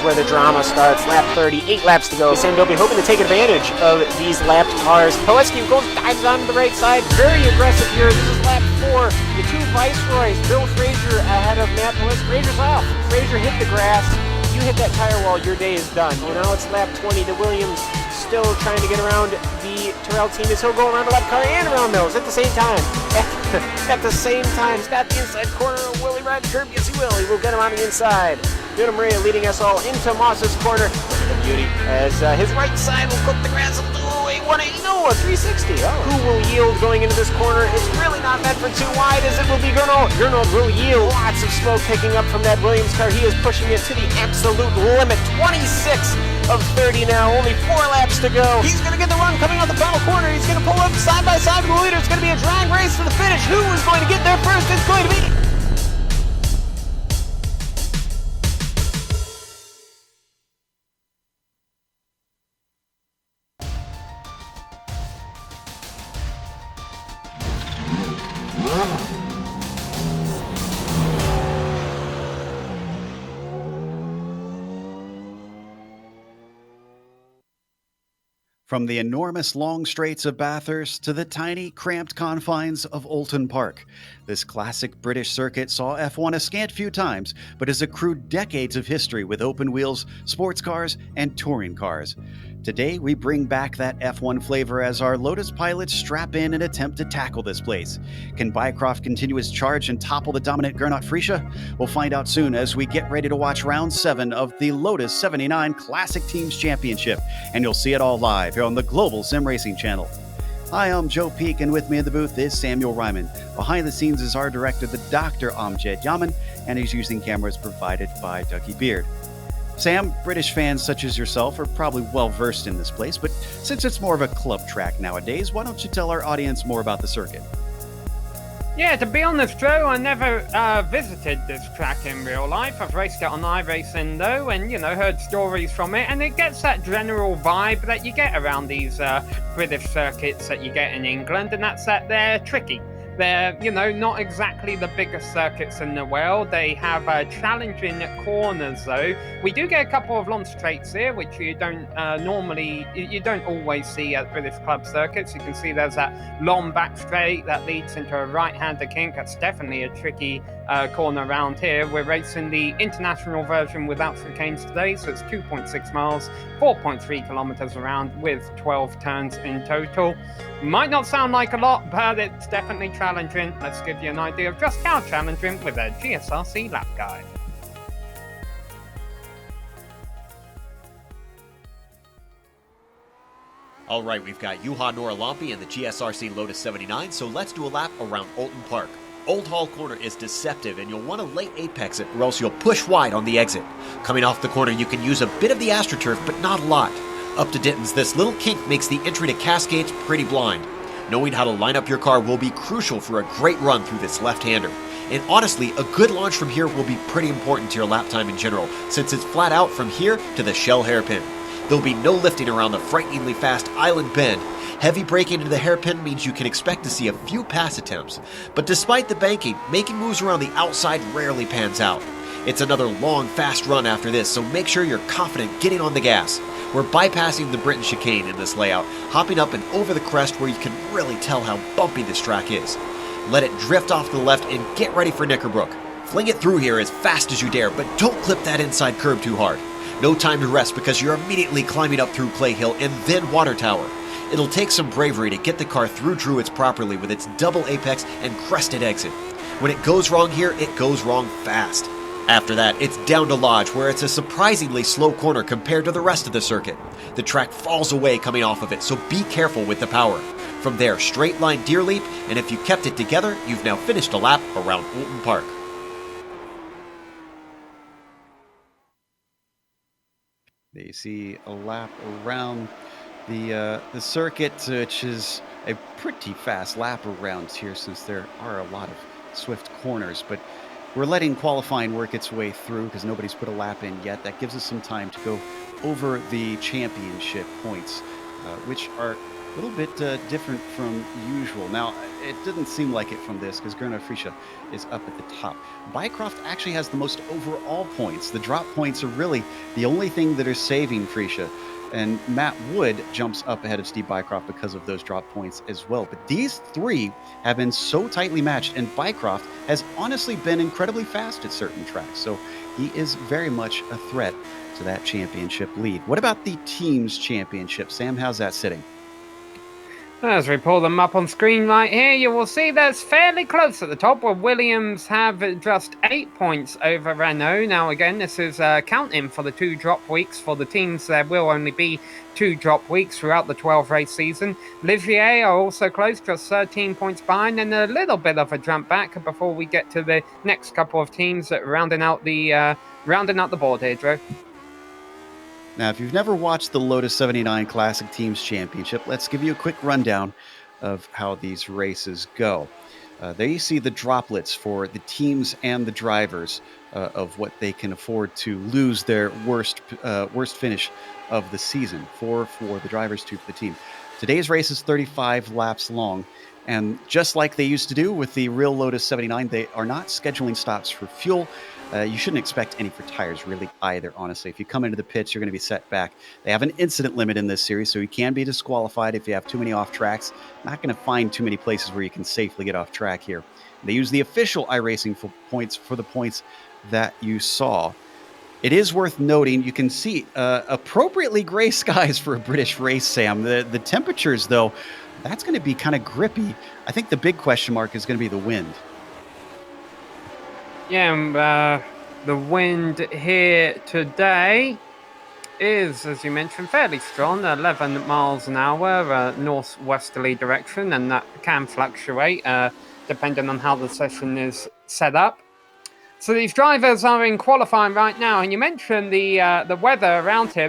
where the drama starts. Lap 30, 8 laps to go. Sandobi hoping to take advantage of these lapped cars. Pilecki goes, dives onto the right side. Very aggressive here. This is lap 4. The two Viceroys. Bill Frazier ahead of Matt Pilecki. Frazier's off. Frazier hit the grass. You hit that tire wall, your day is done. Well, now it's lap 20. The Williams still trying to get around the Terrell team as he'll go around the lap car and around those at the same time. At the same time, he's got the inside corner of Willie ride the curb. Yes, he will. He will get him on the inside. Vita Maria leading us all into Moss's corner. Look at the beauty as his right side will cook the grass. Oh, a 180, no, a 360. Oh. Who will yield going into this corner? It's really not meant for too wide as it will be Gernot. Gernot will yield. Lots of smoke picking up from that Williams car. He is pushing it to the absolute limit. 26 of 30 now. Only 4 laps to go. He's going to get the run coming out the final corner. He's going to pull up side by side with the leader. It's going to be a drag race to the finish. Who is going to get there first? It's going to be... From the enormous long straights of Bathurst to the tiny, cramped confines of Oulton Park, this classic British circuit saw F1 a scant few times, but has accrued decades of history with open wheels, sports cars, and touring cars. Today, we bring back that F1 flavor as our Lotus pilots strap in and attempt to tackle this place. Can Bycroft continue his charge and topple the dominant Gernot Frische? We'll find out soon as we get ready to watch round 7 of the Lotus 79 Classic Teams Championship, and you'll see it all live here on the Global SimRacing Channel. Hi, I'm Joe Peak, and with me in the booth is Samuel Ryman. Behind the scenes is our director, the Dr. Amjad Yaman, and he's using cameras provided by Dougie Beard. Sam, British fans such as yourself are probably well versed in this place, but since it's more of a club track nowadays, why don't you tell our audience more about the circuit? Yeah, to be honest, Joe, I never visited this track in real life. I've raced it on iRacing, though, and, heard stories from it, and it gets that general vibe that you get around these British circuits that you get in England, and that's that they're tricky. They're, not exactly the biggest circuits in the world. They have challenging corners, though. We do get a couple of long straights here, which you don't you don't always see at British club circuits. You can see there's that long back straight that leads into a right-hander kink. That's definitely a tricky corner around here. We're racing the international version without chicanes today, so it's 2.6 miles, 4.3 kilometers around with 12 turns in total. Might not sound like a lot, but it's definitely challenging. Let's give you an idea of just how challenging with a GSRC lap guide. All right, we've got Juha Noralampi and the GSRC Lotus 79, so let's do a lap around Oulton Park. Old Hall Corner is deceptive, and you'll want to late apex it, or else you'll push wide on the exit. Coming off the corner, you can use a bit of the AstroTurf, but not a lot. Up to Ditton's, this little kink makes the entry to Cascades pretty blind. Knowing how to line up your car will be crucial for a great run through this left-hander. And honestly, a good launch from here will be pretty important to your lap time in general, since it's flat out from here to the Shell hairpin. There'll be no lifting around the frighteningly fast Island Bend. Heavy braking into the hairpin means you can expect to see a few pass attempts. But despite the banking, making moves around the outside rarely pans out. It's another long, fast run after this, so make sure you're confident getting on the gas. We're bypassing the Britain chicane in this layout, hopping up and over the crest where you can really tell how bumpy this track is. Let it drift off to the left and get ready for Knickerbrook. Fling it through here as fast as you dare, but don't clip that inside curb too hard. No time to rest because you're immediately climbing up through Clay Hill and then Water Tower. It'll take some bravery to get the car through Druids properly with its double apex and crested exit. When it goes wrong here, it goes wrong fast. After that, it's down to Lodge, where it's a surprisingly slow corner compared to the rest of the circuit. The track falls away coming off of it, so be careful with the power. From there, straight line deer leap, and if you kept it together, you've now finished a lap around Oulton Park. There you see a lap around the circuit, which is a pretty fast lap around here since there are a lot of swift corners, but we're letting qualifying work its way through because nobody's put a lap in yet. That gives us some time to go over the championship points. which are a little bit different from usual. Now, it didn't seem like it from this because Gernot Frische is up at the top. Bycroft actually has the most overall points. The drop points are really the only thing that are saving Frische. And Matt Wood jumps up ahead of Steve Bycroft because of those drop points as well. But these three have been so tightly matched, and Bycroft has honestly been incredibly fast at certain tracks. So he is very much a threat to that championship lead. What about the team's championship? Sam, how's that sitting? As we pull them up on screen right here, you will see that's fairly close at the top, where Williams have just 8 points over Renault. Now, again, this is counting for the 2 drop weeks. For the teams, there will only be 2 drop weeks throughout the 12-race season. Ligier are also close, just 13 points behind, and a little bit of a jump back before we get to the next couple of teams that rounding out the board here, Drew. Now, if you've never watched the Lotus 79 Classic Teams Championship, let's give you a quick rundown of how these races go. There you see the droplets for the teams and the drivers of what they can afford to lose their worst finish of the season. 4 for the drivers, 2 for the team. Today's race is 35 laps long, and just like they used to do with the real Lotus 79, they are not scheduling stops for fuel. You shouldn't expect any for tires, really, either, honestly. If you come into the pits, you're going to be set back. They have an incident limit in this series, so you can be disqualified if you have too many off tracks. Not going to find too many places where you can safely get off track here. They use the official iRacing for the points that you saw. It is worth noting, you can see appropriately gray skies for a British race, Sam. The temperatures, though, that's going to be kind of grippy. I think the big question mark is going to be the wind. Yeah, the wind here today is, as you mentioned, fairly strong, 11 miles an hour, northwesterly direction, and that can fluctuate depending on how the session is set up. So these drivers are in qualifying right now, and you mentioned the weather around here.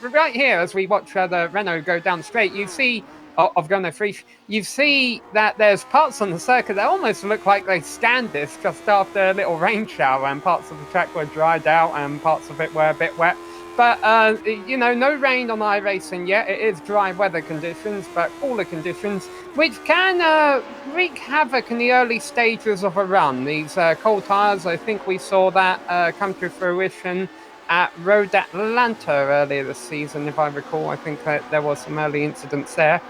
Right here, as we watch the Renault go down straight, you see of Gernot Frische, you see that there's parts on the circuit that almost look like they scanned this just after a little rain shower, and parts of the track were dried out and parts of it were a bit wet. But, no rain on iRacing yet. It is dry weather conditions, but cooler conditions, which can wreak havoc in the early stages of a run. These cold tyres, I think we saw that come to fruition at Road Atlanta earlier this season, if I recall. I think that there was some early incidents there.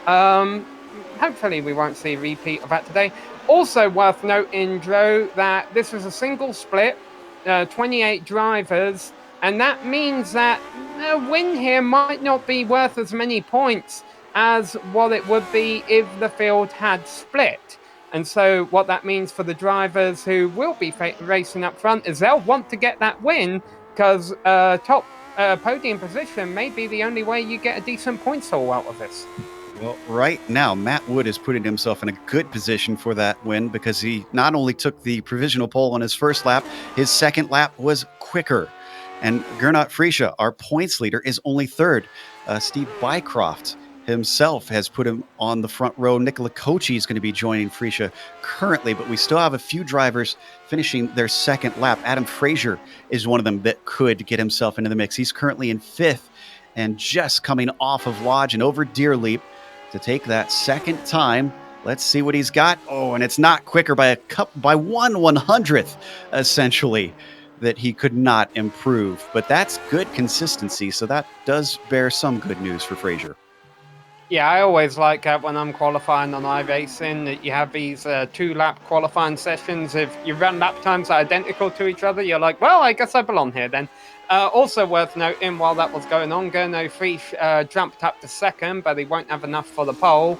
Hopefully we won't see a repeat of that today. Also worth noting, Joe, that this was a single split, 28 drivers, and that means that a win here might not be worth as many points as what it would be if the field had split. And so what that means for the drivers who will be racing up front is they'll want to get that win, because top podium position may be the only way you get a decent points haul out of this. Well, right now, Matt Wood is putting himself in a good position for that win, because he not only took the provisional pole on his first lap, his second lap was quicker. And Gernot Frische, our points leader, is only third. Steve Bycroft himself has put him on the front row. Nicola Kochi is going to be joining Frische currently, but we still have a few drivers finishing their second lap. Adam Fraser is one of them that could get himself into the mix. He's currently in fifth and just coming off of Lodge and over Deer Leap to take that second time. Let's see what he's got. Oh, and it's not quicker by 1/100th, essentially, that he could not improve. But that's good consistency, so that does bear some good news for Fraser. Yeah, I always like when I'm qualifying on iRacing that you have these 2-lap qualifying sessions. If you run lap times that are identical to each other, you're like, well, I guess I belong here then. Also worth noting, while that was going on, Gernot Frische jumped up to second, but he won't have enough for the pole.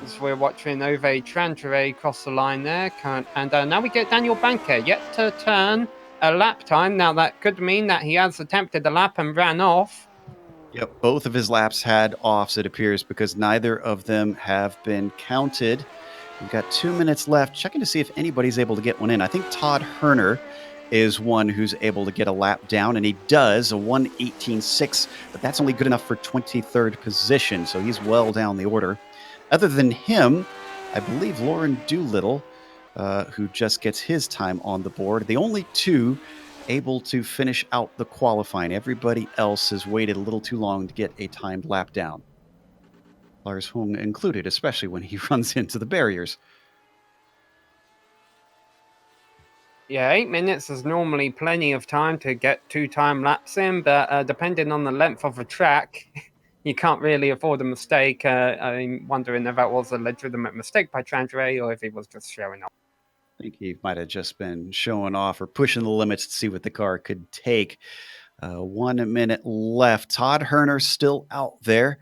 As we're watching Ove Trantere cross the line there. And now we get Daniel Banker yet to turn a lap time. Now that could mean that he has attempted a lap and ran off. Yep, both of his laps had offs, it appears, because neither of them have been counted. We've got 2 minutes left, checking to see if anybody's able to get one in. I think Todd Herner is one who's able to get a lap down, and he does, a 1:18.6, but that's only good enough for 23rd position, so he's well down the order. Other than him, I believe Lauren Doolittle, who just gets his time on the board, the only two able to finish out the qualifying. Everybody else has waited a little too long to get a timed lap down. Lars Hung included, especially when he runs into the barriers. Yeah, 8 minutes is normally plenty of time to get 2 time laps in, but depending on the length of a track, you can't really afford a mistake. I'm wondering if that was a legitimate mistake by Chandray or if he was just showing off. I think he might have just been showing off or pushing the limits to see what the car could take. 1 minute left. Todd Herner still out there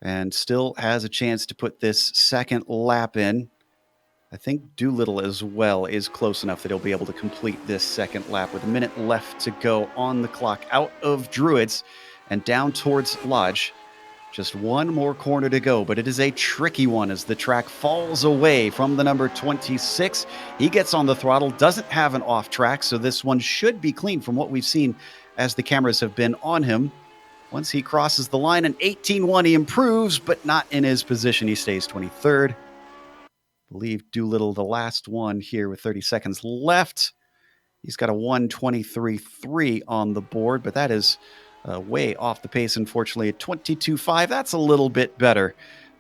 and still has a chance to put this second lap in. I think Doolittle as well is close enough that he'll be able to complete this second lap with a minute left to go on the clock out of Druids and down towards Lodge. Just one more corner to go, but it is a tricky one as the track falls away from the number 26. He gets on the throttle, doesn't have an off track, so this one should be clean from what we've seen as the cameras have been on him. Once he crosses the line, an 18-1, he improves, but not in his position. He stays 23rd. I believe Doolittle, the last one here with 30 seconds left. He's got a 1:23.3 on the board, but that is way off the pace, unfortunately, at 22.5. That's a little bit better,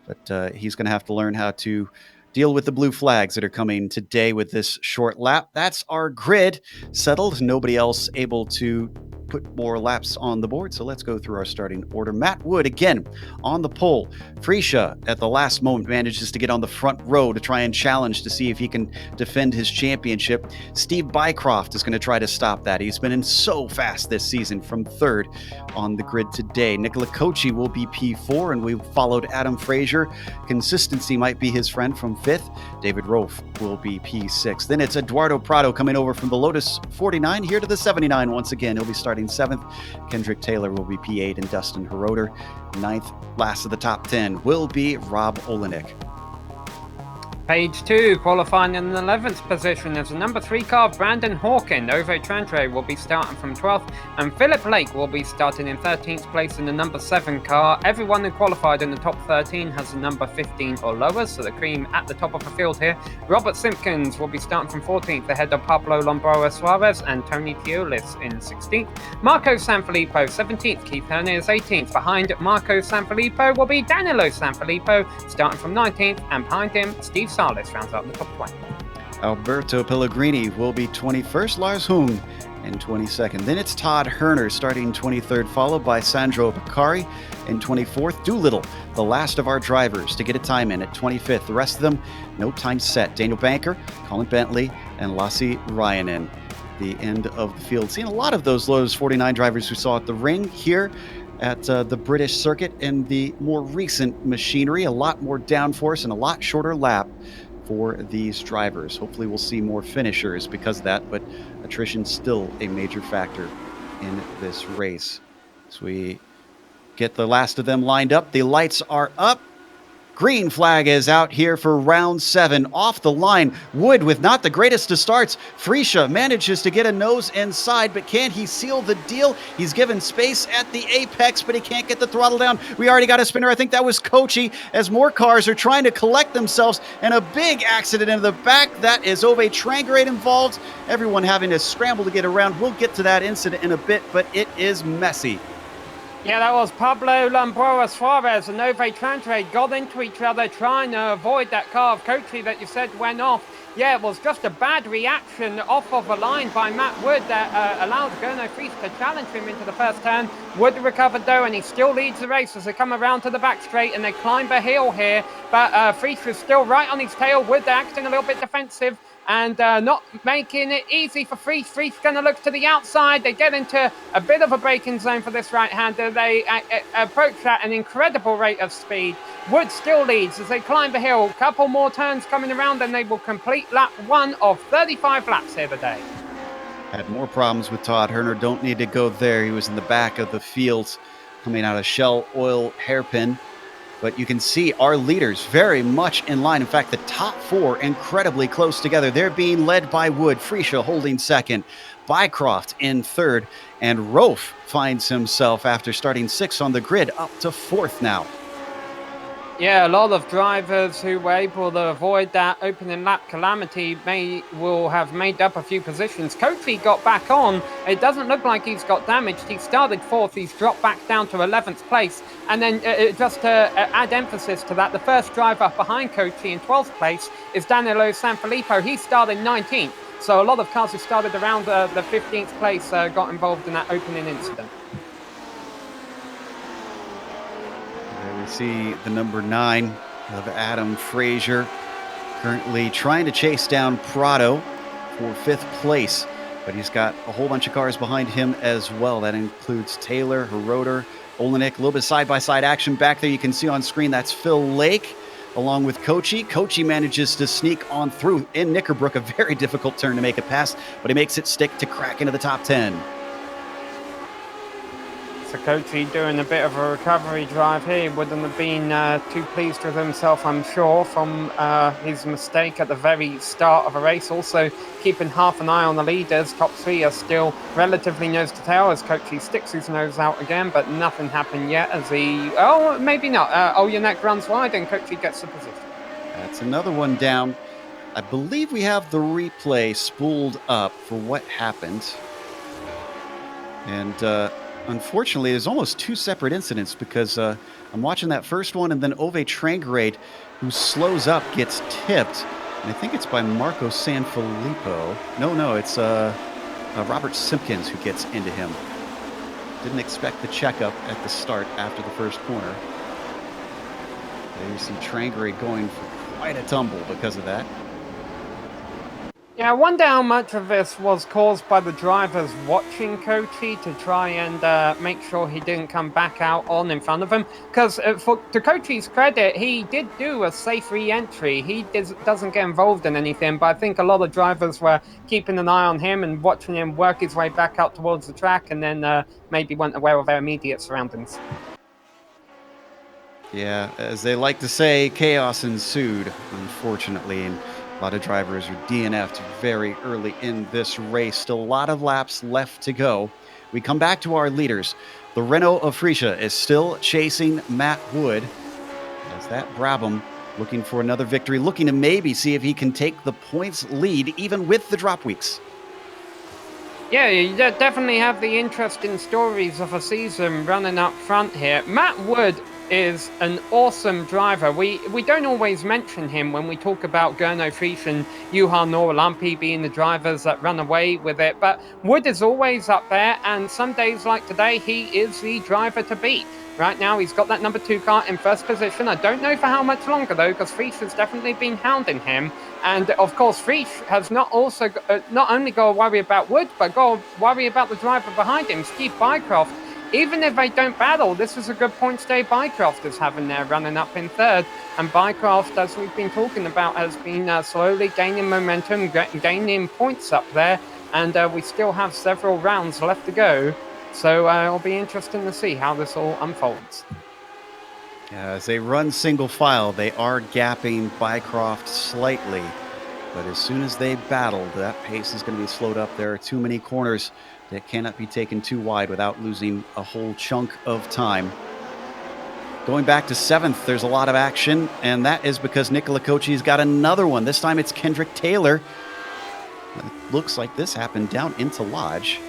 but he's going to have to learn how to deal with the blue flags that are coming today with this short lap. That's our grid settled. Nobody else able to put more laps on the board, so let's go through our starting order. Matt Wood again on the pole. Freesia at the last moment manages to get on the front row to try and challenge to see if he can defend his championship. Steve Bycroft is going to try to stop that. He's been in so fast this season from third on the grid today. Nicola Kochi will be P4, and we followed Adam Frazier. Consistency might be his friend from fifth. David Rofe will be P6. Then it's Eduardo Prado coming over from the Lotus 49 here to the 79 once again. He'll be starting 7th. Kendrick Taylor will be P8, and Dustin Heroder 9th. Last of the top 10 will be Rob Olenek. Page 2, qualifying in the 11th position is the number 3 car, Brandon Hawkin. Ove Trantre will be starting from 12th, and Philip Lake will be starting in 13th place in the number 7 car. Everyone who qualified in the top 13 has a number 15 or lower, so the cream at the top of the field here. Robert Simpkins will be starting from 14th, ahead of Pablo Lombroa Suarez and Tony Teolis in 16th. Marco Sanfilippo 17th, Keith Herney is 18th. Behind Marco Sanfilippo will be Danilo Sanfilippo, starting from 19th, and behind him, Steve Salas rounds out the top 20. Alberto Pellegrini will be 21st, Lars Hung in 22nd. Then it's Todd Herner starting 23rd, followed by Sandro Beccari in 24th. Doolittle, the last of our drivers to get a time in at 25th. The rest of them, no time set. Daniel Banker, Colin Bentley, and Lassi Ryanen. The end of the field. Seeing a lot of those Lotus 49 drivers we saw at the ring here at the British circuit in the more recent machinery. A lot more downforce and a lot shorter lap for these drivers. Hopefully we'll see more finishers because of that, but attrition's still a major factor in this race. So we get the last of them lined up. The lights are up. Green flag is out here for round 7. Off the line, Wood with not the greatest of starts. Freesia manages to get a nose inside, but can he seal the deal? He's given space at the apex, but he can't get the throttle down. We already got a spinner. I think that was Kochi, as more cars are trying to collect themselves, and a big accident in the back. That is Ove Trangrade involved. Everyone having to scramble to get around. We'll get to that incident in a bit, but it is messy. Yeah, that was Pablo Lombroa Suarez and Ove Trantre got into each other trying to avoid that car of Kochi that you said went off. Yeah, it was just a bad reaction off of a line by Matt Wood that allowed Gurno Fries to challenge him into the first turn. Wood recovered though, and he still leads the race as they come around to the back straight and they climb a hill here. But Fries was still right on his tail. Wood acting a little bit defensive and not making it easy for Fries. Fries going to look to the outside. They get into a bit of a braking zone for this right-hander. They approach at an incredible rate of speed. Wood still leads as they climb the hill. Couple more turns coming around and they will complete lap 1 of 35 laps here today. Had more problems with Todd Herner. Don't need to go there. He was in the back of the field coming out of Shell Oil Hairpin. But you can see our leaders very much in line. In fact, the top 4 incredibly close together. They're being led by Wood, Freesia holding second, Bycroft in third, and Rofe finds himself, after starting 6th on the grid, up to 4th now. Yeah, a lot of drivers who were able to avoid that opening lap calamity will have made up a few positions. Coachy got back on. It doesn't look like he's got damaged. He started 4th. He's dropped back down to 11th place. And then just to add emphasis to that, the first driver behind Coachy in 12th place is Danilo Sanfilippo. He started 19th. So a lot of cars who started around the 15th place got involved in that opening incident. There we see the number 9 of Adam Frazier currently trying to chase down Prado for 5th place, but he's got a whole bunch of cars behind him as well. That includes Taylor, Heroder, Olenek. A little bit side-by-side action back there. You can see on screen that's Phil Lake along with Coachy. Coachy manages to sneak on through in Knickerbrook, a very difficult turn to make it past, but he makes it stick to crack into the top 10. So Coachy doing a bit of a recovery drive here. He wouldn't have been too pleased with himself, I'm sure, from his mistake at the very start of a race. Also keeping half an eye on the leaders. Top 3 are still relatively nose to tail as Coachy sticks his nose out again, but nothing happened yet as he... Oh, maybe not. Olenek runs wide and Coachy gets the position. That's another one down. I believe we have the replay spooled up for what happened. And... unfortunately, there's almost 2 separate incidents because I'm watching that first one and then Ove Trangrade, who slows up, gets tipped. And I think it's by Marco Sanfilippo. No, it's Robert Simpkins who gets into him. Didn't expect the checkup at the start after the first corner. There you see Trangrade going for quite a tumble because of that. Yeah, I wonder how much of this was caused by the drivers watching Coachy to try and make sure he didn't come back out on in front of him. Because to Coachy's credit, he did do a safe re-entry. He doesn't get involved in anything, but I think a lot of drivers were keeping an eye on him and watching him work his way back out towards the track and then maybe weren't aware of their immediate surroundings. Yeah, as they like to say, chaos ensued, unfortunately, and a lot of drivers are DNF'd very early in this race. Still a lot of laps left to go. We come back to our leaders. The Renault of Frisia is still chasing Matt Wood. As that Brabham looking for another victory, looking to maybe see if he can take the points lead even with the drop weeks. Yeah, you definitely have the interesting stories of a season running up front here. Matt Wood is an awesome driver. We don't always mention him when we talk about Gurno Frisch and Juha Noralampi being the drivers that run away with it, but Wood is always up there, and some days like today, he is the driver to beat. Right now, he's got that number 2 car in first position. I don't know for how much longer, though, because Frisch has definitely been hounding him. And, of course, Frisch has not only got to worry about Wood, but got to worry about the driver behind him, Steve Bycroft. Even if they don't battle, this is a good points day Bycroft is having there, running up in 3rd. And Bycroft, as we've been talking about, has been slowly gaining momentum, gaining points up there. And we still have several rounds left to go. So it'll be interesting to see how this all unfolds. As they run single file, they are gapping Bycroft slightly. But as soon as they battle, that pace is going to be slowed up. There are too many corners that cannot be taken too wide without losing a whole chunk of time. Going back to 7th, there's a lot of action, and that is because Nicola Coachy's got another one. This time it's Kendrick Taylor. It looks like this happened down into Lodge.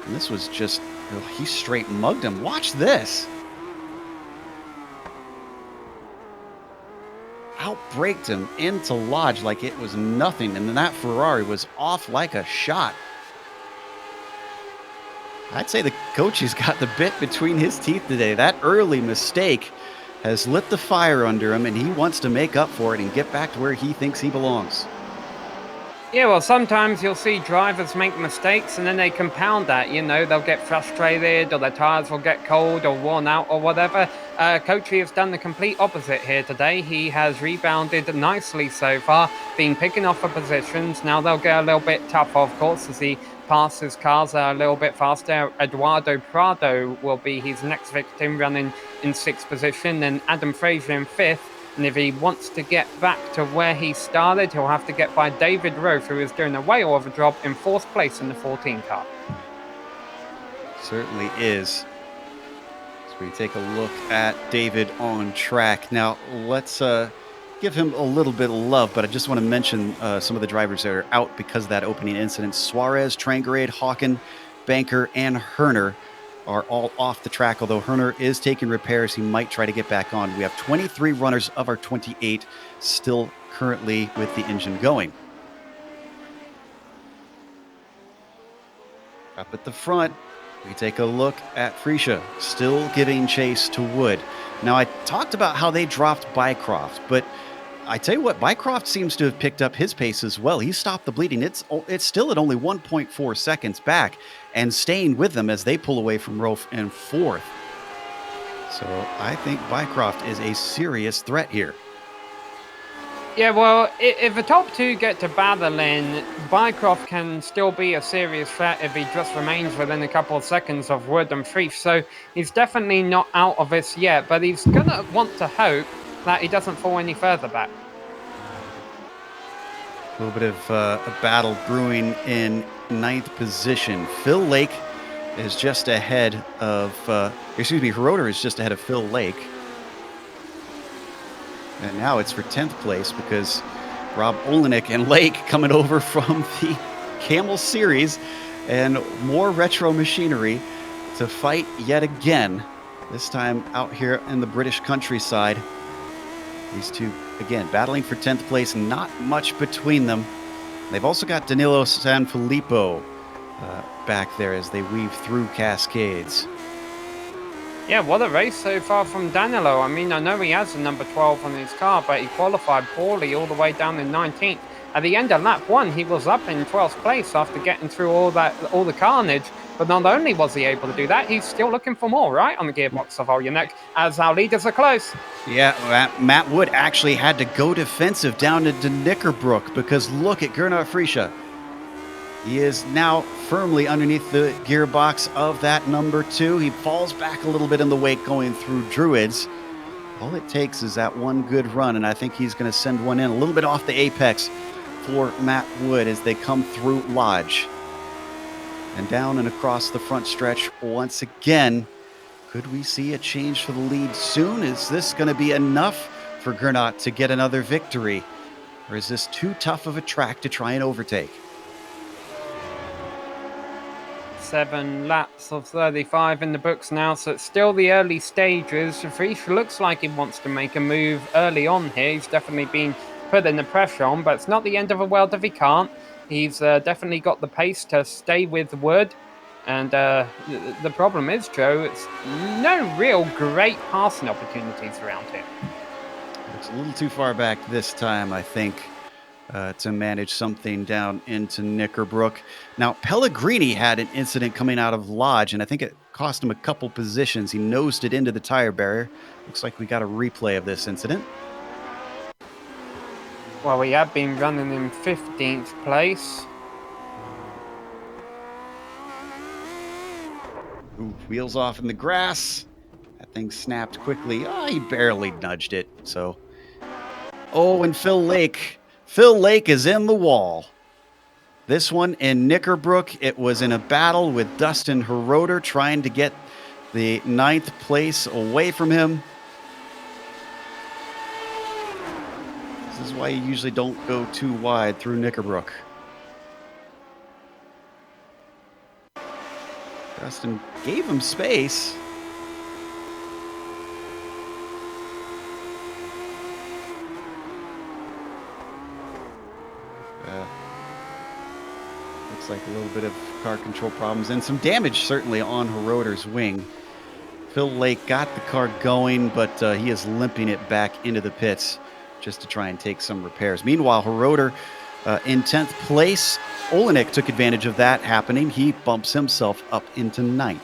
And this was just, he straight mugged him. Watch this. Outbraked him into Lodge like it was nothing, and then that Ferrari was off like a shot. I'd say the Coachy's got the bit between his teeth today. That early mistake has lit the fire under him, and he wants to make up for it and get back to where he thinks he belongs. Yeah, well, sometimes you'll see drivers make mistakes and then they compound that. You know, they'll get frustrated or their tires will get cold or worn out or whatever. Coachy has done the complete opposite here today. He has rebounded nicely so far, been picking off the positions. Now they'll get a little bit tougher, of course, as he passes cars a little bit faster. Eduardo Prado will be his next victim, running in 6th position, and Adam Frazier in 5th. And if he wants to get back to where he started, he'll have to get by David Rowe, who is doing a whale of a job in 4th place in the 14 car. Certainly is. We take a look at David on track. Now, let's give him a little bit of love, but I just want to mention some of the drivers that are out because of that opening incident. Suarez, Trangrade, Hawken, Banker, and Herner are all off the track, although Herner is taking repairs. He might try to get back on. We have 23 runners of our 28 still currently with the engine going. Up at the front, we take a look at Freesia, still giving chase to Wood. Now, I talked about how they dropped Bycroft, but I tell you what, Bycroft seems to have picked up his pace as well. He stopped the bleeding. It's still at only 1.4 seconds back and staying with them as they pull away from Rolf in fourth. So I think Bycroft is a serious threat here. Yeah, well, if the top two get to battling, Bycroft can still be a serious threat if he just remains within a couple of seconds of Wood and Freef. So he's definitely not out of this yet, but he's going to want to hope that he doesn't fall any further back. A little bit of a battle brewing in ninth position. Phil Lake is just ahead of, Heroder is just ahead of Phil Lake. And now it's for 10th place because Rob Olenek and Lake coming over from the Camel Series and more retro machinery to fight yet again, this time out here in the British countryside. These two, again, battling for 10th place, not much between them. They've also got Danilo Sanfilippo back there as they weave through Cascades. Yeah, what a race so far from Danilo. I mean, I know he has the number 12 on his car, but he qualified poorly all the way down in 19th. At the end of lap 1, he was up in 12th place after getting through all the carnage. But not only was he able to do that, he's still looking for more, right, on the gearbox of Olenek, as our leaders are close. Yeah, Matt Wood actually had to go defensive down into Knickerbrook because look at Gernot Freesia. He is now firmly underneath the gearbox of that number 2. He falls back a little bit in the wake going through Druids. All it takes is that one good run, and I think he's going to send one in a little bit off the apex for Matt Wood as they come through Lodge. And down and across the front stretch once again. Could we see a change for the lead soon? Is this going to be enough for Gernot to get another victory? Or is this too tough of a track to try and overtake? 7 laps of 35 in the books now, so it's still the early stages. Freesh looks like he wants to make a move early on here. He's definitely been putting the pressure on, but it's not the end of the world if he can't. He's definitely got the pace to stay with Wood. And the problem is, Joe, it's no real great passing opportunities around here. It's a little too far back this time, I think, to manage something down into Knickerbrook. Now, Pellegrini had an incident coming out of Lodge, and I think it cost him a couple positions. He nosed it into the tire barrier. Looks like we got a replay of this incident. Well, we have been running in 15th place. Ooh, wheels off in the grass. That thing snapped quickly. Oh, he barely nudged it. So, oh, and Phil Lake. Phil Lake is in the wall. This one in Knickerbrook, it was in a battle with Dustin Heroder trying to get the 9th place away from him. This is why you usually don't go too wide through Knickerbrook. Dustin gave him space. Looks like a little bit of car control problems and some damage certainly on Heroder's wing. Phil Lake got the car going, but he is limping it back into the pits just to try and take some repairs. Meanwhile, Heroder in 10th place. Olenek took advantage of that happening. He bumps himself up into 9th.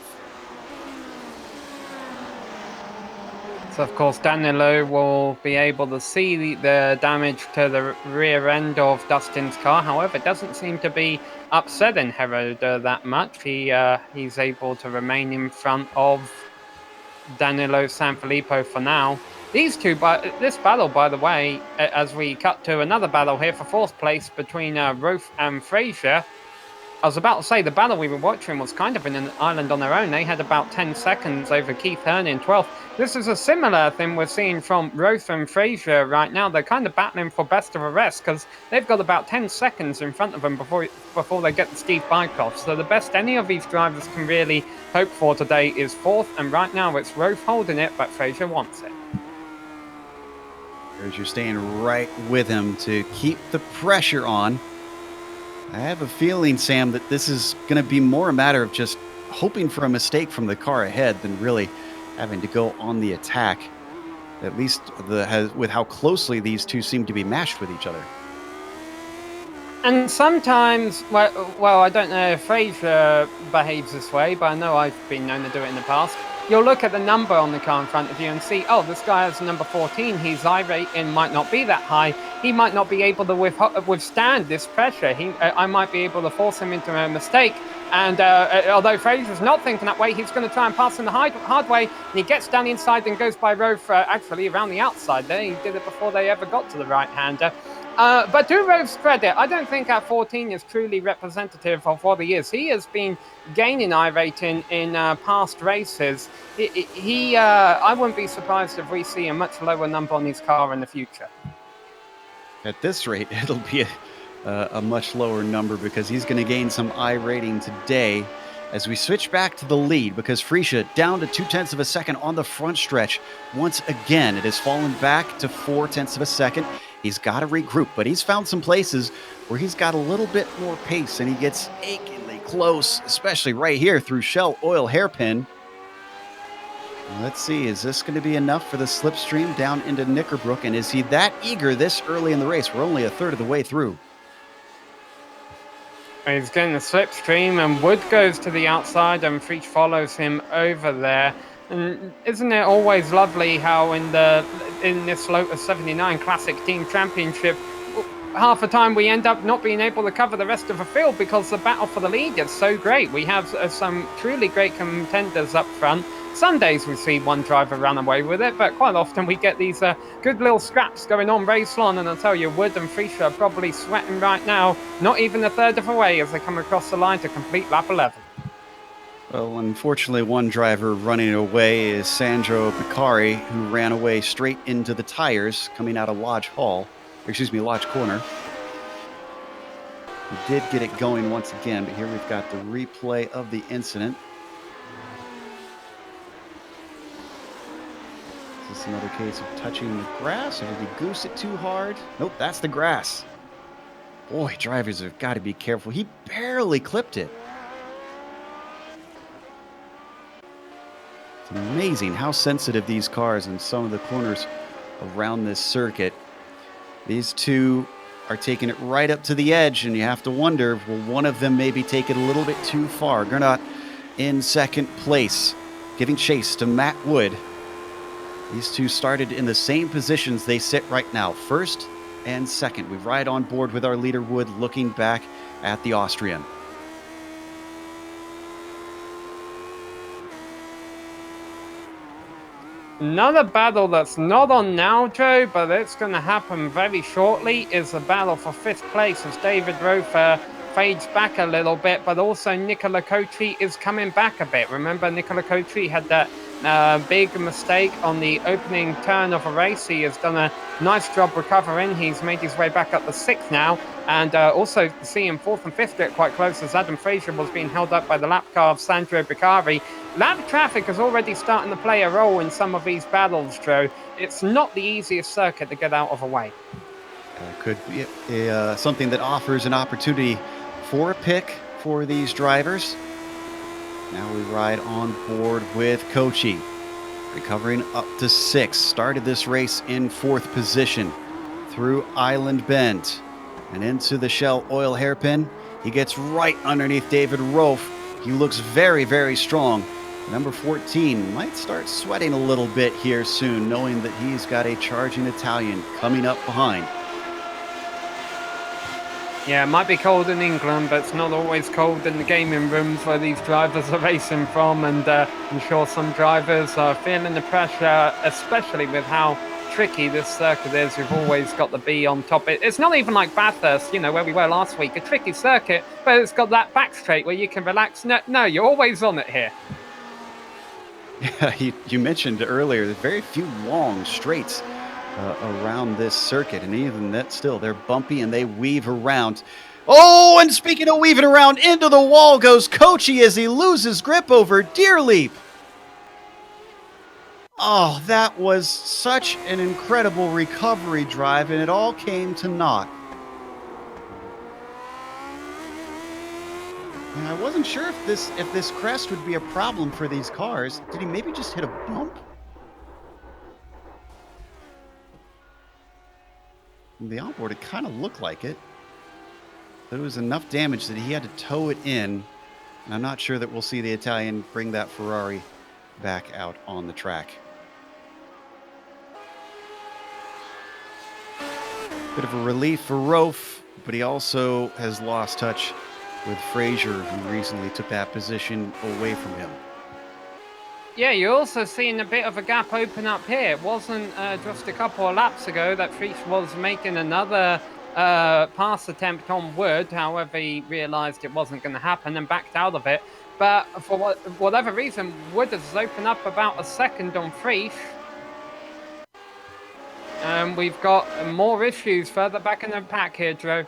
So, of course, Danilo will be able to see the damage to the rear end of Dustin's car. However, it doesn't seem to be upsetting Heroder that much. He's able to remain in front of Danilo Sanfilippo for now. These two, this battle, by the way, as we cut to another battle here for 4th place between Rolf and Frazier, I was about to say, the battle we were watching was kind of in an island on their own. They had about 10 seconds over Keith Hearn in 12th. This is a similar thing we're seeing from Roth and Fraser right now. They're kind of battling for best of a rest because they've got about 10 seconds in front of them before they get the steep bike off. So the best any of these drivers can really hope for today is 4th. And right now it's Roth holding it, but Fraser wants it. You're staying right with him to keep the pressure on. I have a feeling, Sam, that this is going to be more a matter of just hoping for a mistake from the car ahead than really having to go on the attack, at least with how closely these two seem to be matched with each other. And sometimes, well, I don't know if Fraser behaves this way, but I know I've been known to do it in the past. You'll look at the number on the car in front of you and see, oh, this guy has number 14. His iRating might not be that high. He might not be able to withstand this pressure. I might be able to force him into a mistake. And although Fraser's not thinking that way, he's going to try and pass him the hard way. And he gets down inside and goes by Roth actually around the outside there. He did it before they ever got to the right-hander. But to Roth's credit, I don't think at 14 is truly representative of what he is. He has been gaining iRating in past races. I wouldn't be surprised if we see a much lower number on his car in the future. At this rate, it'll be a much lower number because he's going to gain some iRating today as we switch back to the lead because Freesia down to 0.2 of a second on the front stretch. Once again, it has fallen back to 0.4 of a second. He's got to regroup, but he's found some places where he's got a little bit more pace and he gets achingly close, especially right here through Shell Oil Hairpin. Let's see, is this going to be enough for the slipstream down into Knickerbrook? And is he that eager this early in the race? We're only a third of the way through. He's getting the slipstream, and Wood goes to the outside, and Freach follows him over there. And isn't it always lovely how in this Lotus 79 Classic Team Championship, half the time we end up not being able to cover the rest of the field because the battle for the lead is so great. We have some truly great contenders up front. Some days we see one driver run away with it, but quite often we get these good little scraps going on race long. And I'll tell you, Wood and Freesia are probably sweating right now, not even a third of the way as they come across the line to complete lap 11. Well, unfortunately, one driver running away is Sandro Piccari, who ran away straight into the tires coming out of Lodge Corner. He did get it going once again, but here we've got the replay of the incident. Is this another case of touching the grass, or did he goose it too hard? Nope, that's the grass. Boy, drivers have got to be careful. He barely clipped it. It's amazing how sensitive these cars in some of the corners around this circuit. These two are taking it right up to the edge, and you have to wonder, will one of them maybe take it a little bit too far? Gernot in second place, giving chase to Matt Wood. These two started in the same positions they sit right now, first and second. We ride on board with our leader Wood, looking back at the Austrian. Another battle that's not on now, Joe, but it's going to happen very shortly, is the battle for 5th place as David Rofer fades back a little bit, but also Nicola Cochi is coming back a bit. Remember, Nicola Cochi had that big mistake on the opening turn of a race. He has done a nice job recovering. He's made his way back up to 6th now, and also seeing 4th and 5th get quite close as Adam Fraser was being held up by the lap car of Sandro Piccari. Lap traffic is already starting to play a role in some of these battles, Joe. It's not the easiest circuit to get out of the way. Could be something that offers an opportunity for a pick for these drivers. Now we ride on board with Cochi, recovering up to 6th. Started this race in 4th position through Island Bend and into the Shell Oil Hairpin. He gets right underneath David Rofe. He looks very, very strong. Number 14 might start sweating a little bit here soon, knowing that he's got a charging Italian coming up behind. Yeah, it might be cold in England, but it's not always cold in the gaming rooms where these drivers are racing from, and I'm sure some drivers are feeling the pressure, especially with how tricky this circuit is. We've always got the B on top. It's not even like Bathurst, you know, where we were last week. A tricky circuit, but it's got that back straight where you can relax. No, you're always on it here. Yeah, you mentioned earlier there's very few long straights around this circuit, and even that still, they're bumpy and they weave around. Oh, and speaking of weaving around, into the wall goes Kochi as he loses grip over Deer Leap. Oh, that was such an incredible recovery drive, and it all came to naught. And I wasn't sure if this crest would be a problem for these cars. Did he maybe just hit a bump? From the onboard, it kind of looked like it. But it was enough damage that he had to tow it in. And I'm not sure that we'll see the Italian bring that Ferrari back out on the track. Bit of a relief for Rofe, but he also has lost touch with Frazier, who recently took that position away from him. Yeah, you're also seeing a bit of a gap open up here. It wasn't just a couple of laps ago that Prix was making another pass attempt on Wood. However, he realised it wasn't going to happen and backed out of it. But for whatever reason, Wood has opened up about a second on Prix. And we've got more issues further back in the pack here, Joe.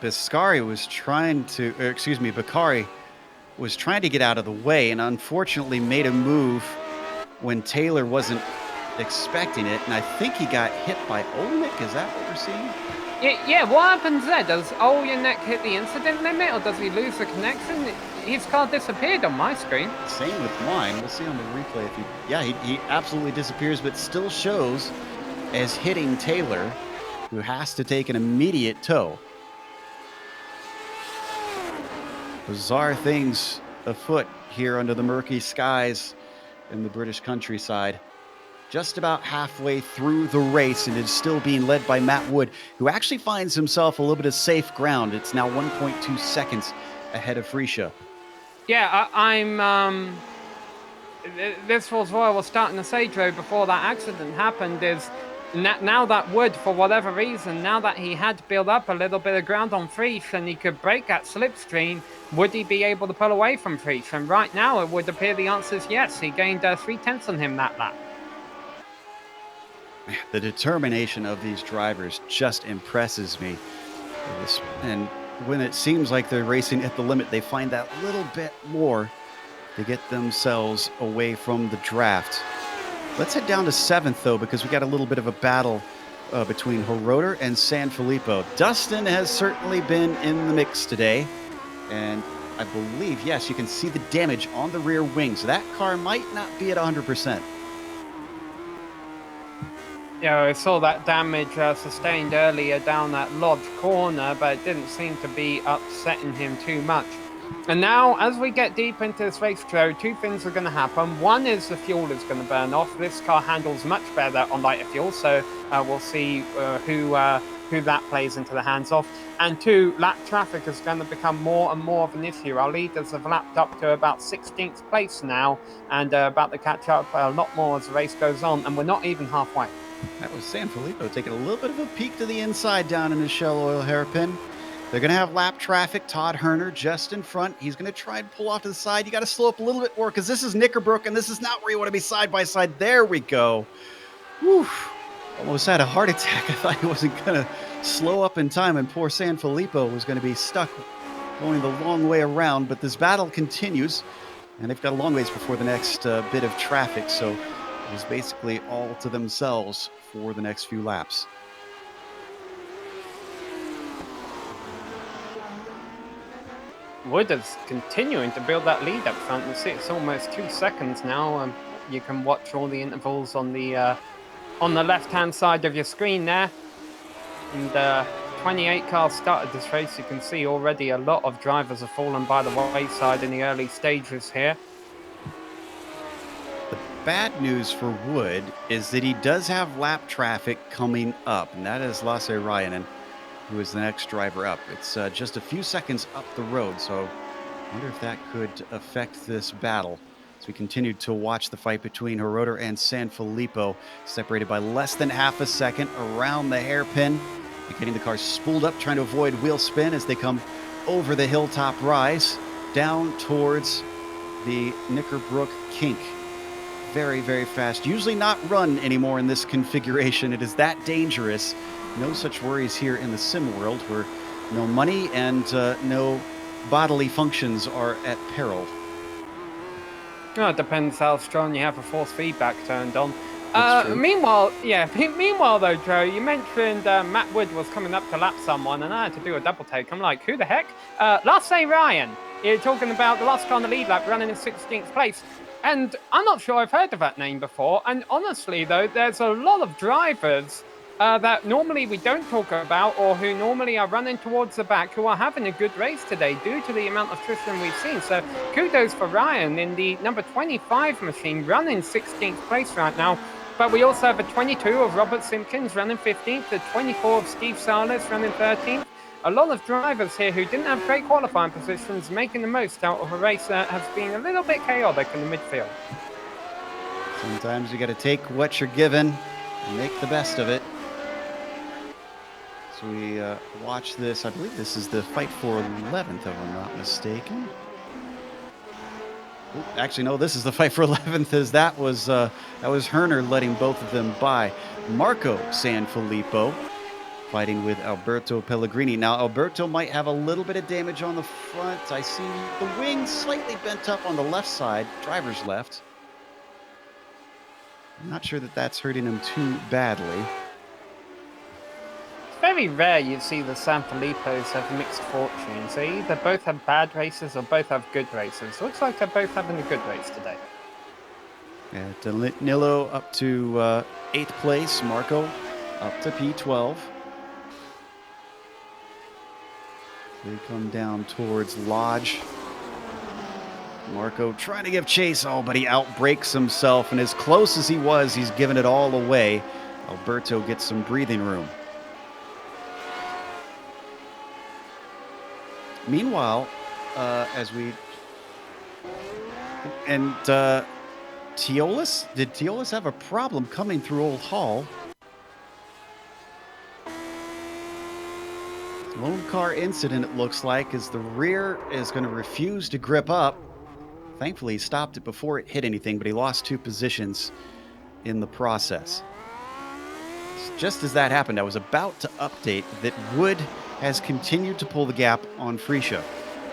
Bakari was trying to get out of the way and unfortunately made a move when Taylor wasn't expecting it, and I think he got hit by Olenek. Is that what we're seeing? Yeah, what happens there? Does Olenek hit the incident limit, or does he lose the connection? His car disappeared on my screen. Same with mine. We'll see on the replay if he absolutely disappears, but still shows as hitting Taylor, who has to take an immediate tow. Bizarre things afoot here under the murky skies in the British countryside. Just about halfway through the race, and it's still being led by Matt Wood, who actually finds himself a little bit of safe ground. It's now 1.2 seconds ahead of Freisha. Yeah, I'm. This was what I was starting to say, Joe, before that accident happened, is now that Wood, for whatever reason, now that he had built up a little bit of ground on Prix and he could break that slipstream, would he be able to pull away from Prix? And right now it would appear the answer is yes. He gained 3/10 on him that lap. The determination of these drivers just impresses me. And when it seems like they're racing at the limit, they find that little bit more to get themselves away from the draft. Let's head down to 7th, though, because we got a little bit of a battle between Horoder and San Filippo. Dustin has certainly been in the mix today, and I believe, yes, you can see the damage on the rear wing, so that car might not be at 100%. Yeah, I saw that damage sustained earlier down that Lodge corner, but it didn't seem to be upsetting him too much. And now, as we get deep into this race, Joe, two things are going to happen. One is the fuel is going to burn off. This car handles much better on lighter fuel, so we'll see who that plays into the hands of. And two, lap traffic is going to become more and more of an issue. Our leaders have lapped up to about 16th place now, and about to catch up a lot more as the race goes on, and we're not even halfway. That was San Filippo taking a little bit of a peek to the inside down in his Shell Oil hairpin. They're going to have lap traffic. Todd Herner just in front. He's going to try and pull off to the side. You got to slow up a little bit more because this is Knickerbrook, and this is not where you want to be side by side. There we go. Whew. Almost had a heart attack. I thought he wasn't going to slow up in time, and poor San Filippo was going to be stuck going the long way around. But this battle continues, and they've got a long ways before the next bit of traffic. So it was basically all to themselves for the next few laps. Wood is continuing to build that lead up front. You see it's almost 2 seconds now. You can watch all the intervals on the left-hand side of your screen there. And 28 cars started this race. You can see already a lot of drivers have fallen by the wayside in the early stages here. The bad news for Wood is that he does have lap traffic coming up, and that is Lasse Ryanen, who is the next driver up. It's just a few seconds up the road, so I wonder if that could affect this battle. As we continued to watch the fight between Hiroto and Sanfilippo, separated by less than half a second around the hairpin, and getting the car spooled up, trying to avoid wheel spin as they come over the hilltop rise, down towards the Knickerbrook kink. Very, very fast. Usually not run anymore in this configuration. It is that dangerous. No such worries here in the sim world, where no money and no bodily functions are at peril. Oh, it depends how strong you have a force feedback turned on. Meanwhile, though, Joe, you mentioned Matt Wood was coming up to lap someone, and I had to do a double take. I'm like, who the heck? Last say Ryan. You're talking about the last car on the lead lap running in 16th place. And I'm not sure I've heard of that name before. And honestly, though, there's a lot of drivers that normally we don't talk about, or who normally are running towards the back, who are having a good race today due to the amount of attrition we've seen. So kudos for Ryan in the number 25 machine, running 16th place right now. But we also have a 22 of Robert Simpkins running 15th, the 24 of Steve Salas running 13th. A lot of drivers here who didn't have great qualifying positions making the most out of a race that has been a little bit chaotic in the midfield. Sometimes you got to take what you're given and make the best of it. So we watch this. I believe this is the fight for 11th, if I'm not mistaken. Ooh, actually, no, this is the fight for 11th, as that was Herner letting both of them by. Marco Sanfilippo fighting with Alberto Pellegrini. Now, Alberto might have a little bit of damage on the front. I see the wing slightly bent up on the left side, driver's left. I'm not sure that that's hurting him too badly. Very rare you see the Sanfilippos have mixed fortunes. They either both have bad races or both have good races. Looks like they're both having a good race today. Yeah, Danilo up to 8th place. Marco up to P12. They come down towards Lodge. Marco trying to give chase, but he outbrakes himself, and as close as he was, he's given it all away. Alberto gets some breathing room. Meanwhile, Teolis, did Teolis have a problem coming through Old Hall? Lone car incident, it looks like, as the rear is going to refuse to grip up. Thankfully, he stopped it before it hit anything, but he lost 2 positions in the process. Just as that happened, I was about to update that Wood has continued to pull the gap on Freesia.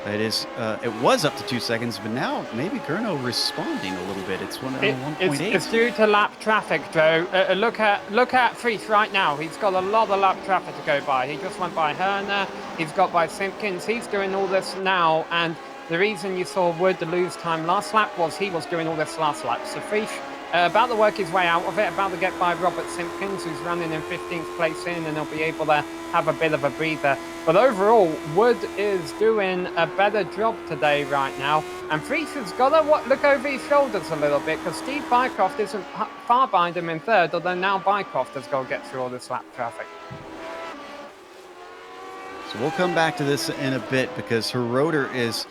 It was up to 2 seconds, but now maybe Gurno responding a little bit. It's 1.8. It's due to lap traffic, Joe. Look at Fries right now. He's got a lot of lap traffic to go by. He just went by Herner. He's got by Simpkins. He's doing all this now, and the reason you saw Wood lose time last lap was he was doing all this last lap. So Fries about to work his way out of it, about to get by Robert Simpkins, who's running in 15th place in, and he'll be able to have a bit of a breather. But overall, Wood is doing a better job today right now, and Fries has got to look over his shoulders a little bit, because Steve Bycroft isn't far behind him in 3rd, although now Bycroft has got to get through all this lap traffic. So we'll come back to this in a bit, because Hiroto is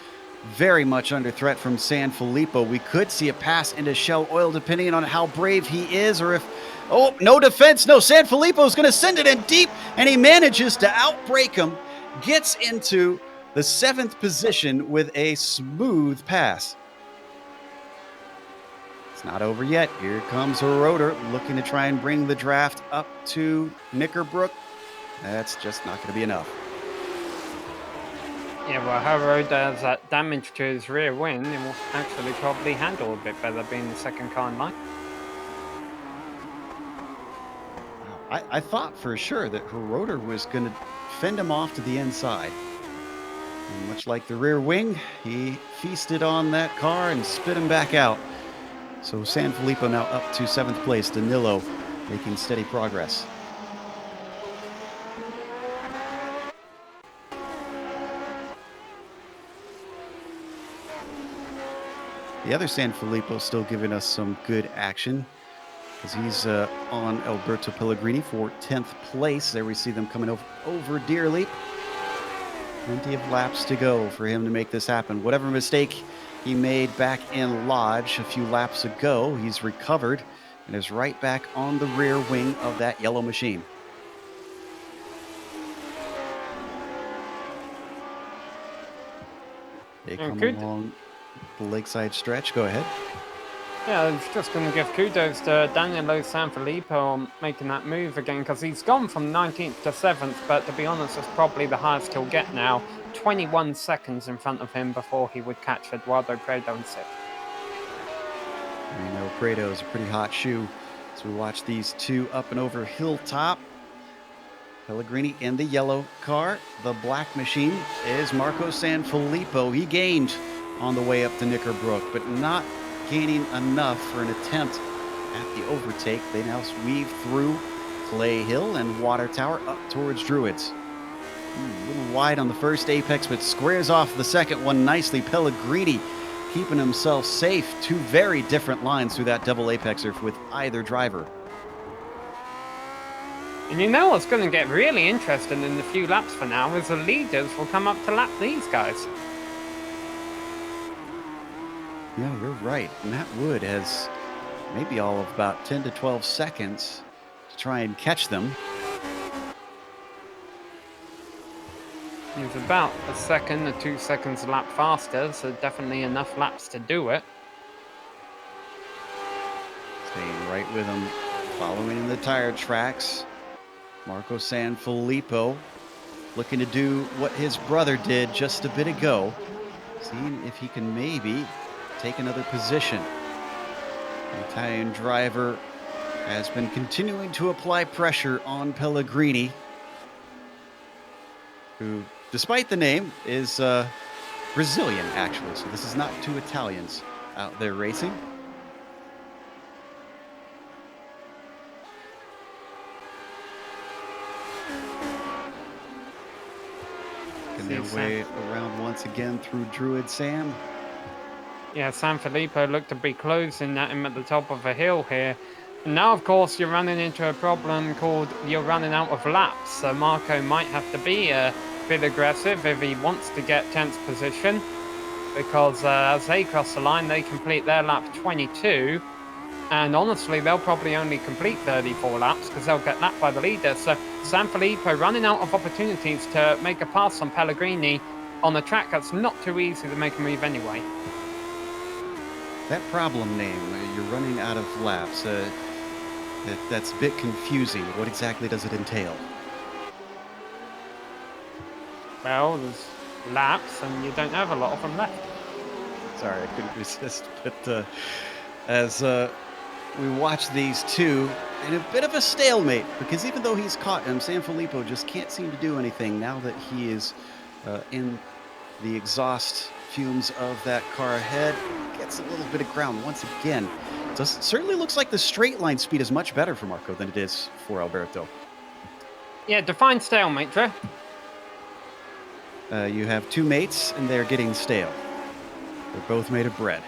very much under threat from Sanfilippo. We could see a pass into Shell Oil, depending on how brave he is, or if... Oh, no defense. No, Sanfilippo's going to send it in deep, and he manages to outbrake him, gets into the 7th position with a smooth pass. It's not over yet. Here comes Hiroto looking to try and bring the draft up to Knickerbrook. That's just not going to be enough. Yeah, well, Hiroto does that damage to his rear wing, it will actually probably handle a bit better being the second car in line. I thought for sure that Hiroto was going to fend him off to the inside. And much like the rear wing, he feasted on that car and spit him back out. So Sanfilippo now up to 7th place. Danilo making steady progress. The other Sanfilippo still giving us some good action, because he's on Alberto Pellegrini for 10th place. There we see them coming over Deerleap. Plenty of laps to go for him to make this happen. Whatever mistake he made back in Lodge a few laps ago. He's recovered and is right back on the rear wing of that yellow machine. They come along the lakeside stretch. Go ahead. Yeah, I was just going to give kudos to Danilo Sanfilippo on making that move again, because he's gone from 19th to 7th, but to be honest, it's probably the highest he'll get now. 21 seconds in front of him before he would catch Eduardo Prado in 6th. We know Prado is a pretty hot shoe. So we watch these two up and over hilltop. Pellegrini in the yellow car. The black machine is Marco Sanfilippo. He gained on the way up to Knickerbrook, but not gaining enough for an attempt at the overtake. They now weave through Clay Hill and Water Tower up towards Druids. A little wide on the first apex, but squares off the second one nicely. Pellegrini keeping himself safe. Two very different lines through that double apexer with either driver. And you know what's going to get really interesting in the few laps for now is the leaders will come up to lap these guys. Yeah, you're right. Matt Wood has maybe all of about 10 to 12 seconds to try and catch them. He's about a second to 2 seconds a lap faster, so definitely enough laps to do it. Staying right with him, following in the tire tracks. Marco Sanfilippo looking to do what his brother did just a bit ago, seeing if he can maybe take another position. The Italian driver has been continuing to apply pressure on Pellegrini, who, despite the name, is Brazilian, actually. So this is not two Italians out there racing. Making their way around once again through Druid Sam. Yeah, Sanfilippo looked to be closing at him at the top of a hill here. And now, of course, you're running into a problem called you're running out of laps. So Marco might have to be a bit aggressive if he wants to get 10th position. Because as they cross the line, they complete their lap 22. And honestly, they'll probably only complete 34 laps because they'll get lapped by the leader. So Sanfilippo running out of opportunities to make a pass on Pellegrini on a track that's not too easy to make a move anyway. That problem name, you're running out of laps, that's a bit confusing. What exactly does it entail? Well, there's laps and you don't have a lot of them left. Sorry, I couldn't resist. But as we watch these two in a bit of a stalemate, because even though he's caught him, Sanfilippo just can't seem to do anything now that he is in the exhaust fumes of that car ahead. Gets a little bit of ground once again. Certainly looks like the straight line speed is much better for Marco than it is for Alberto. Yeah, define stalemate, Dre. You have two mates and they're getting stale. They're both made of bread.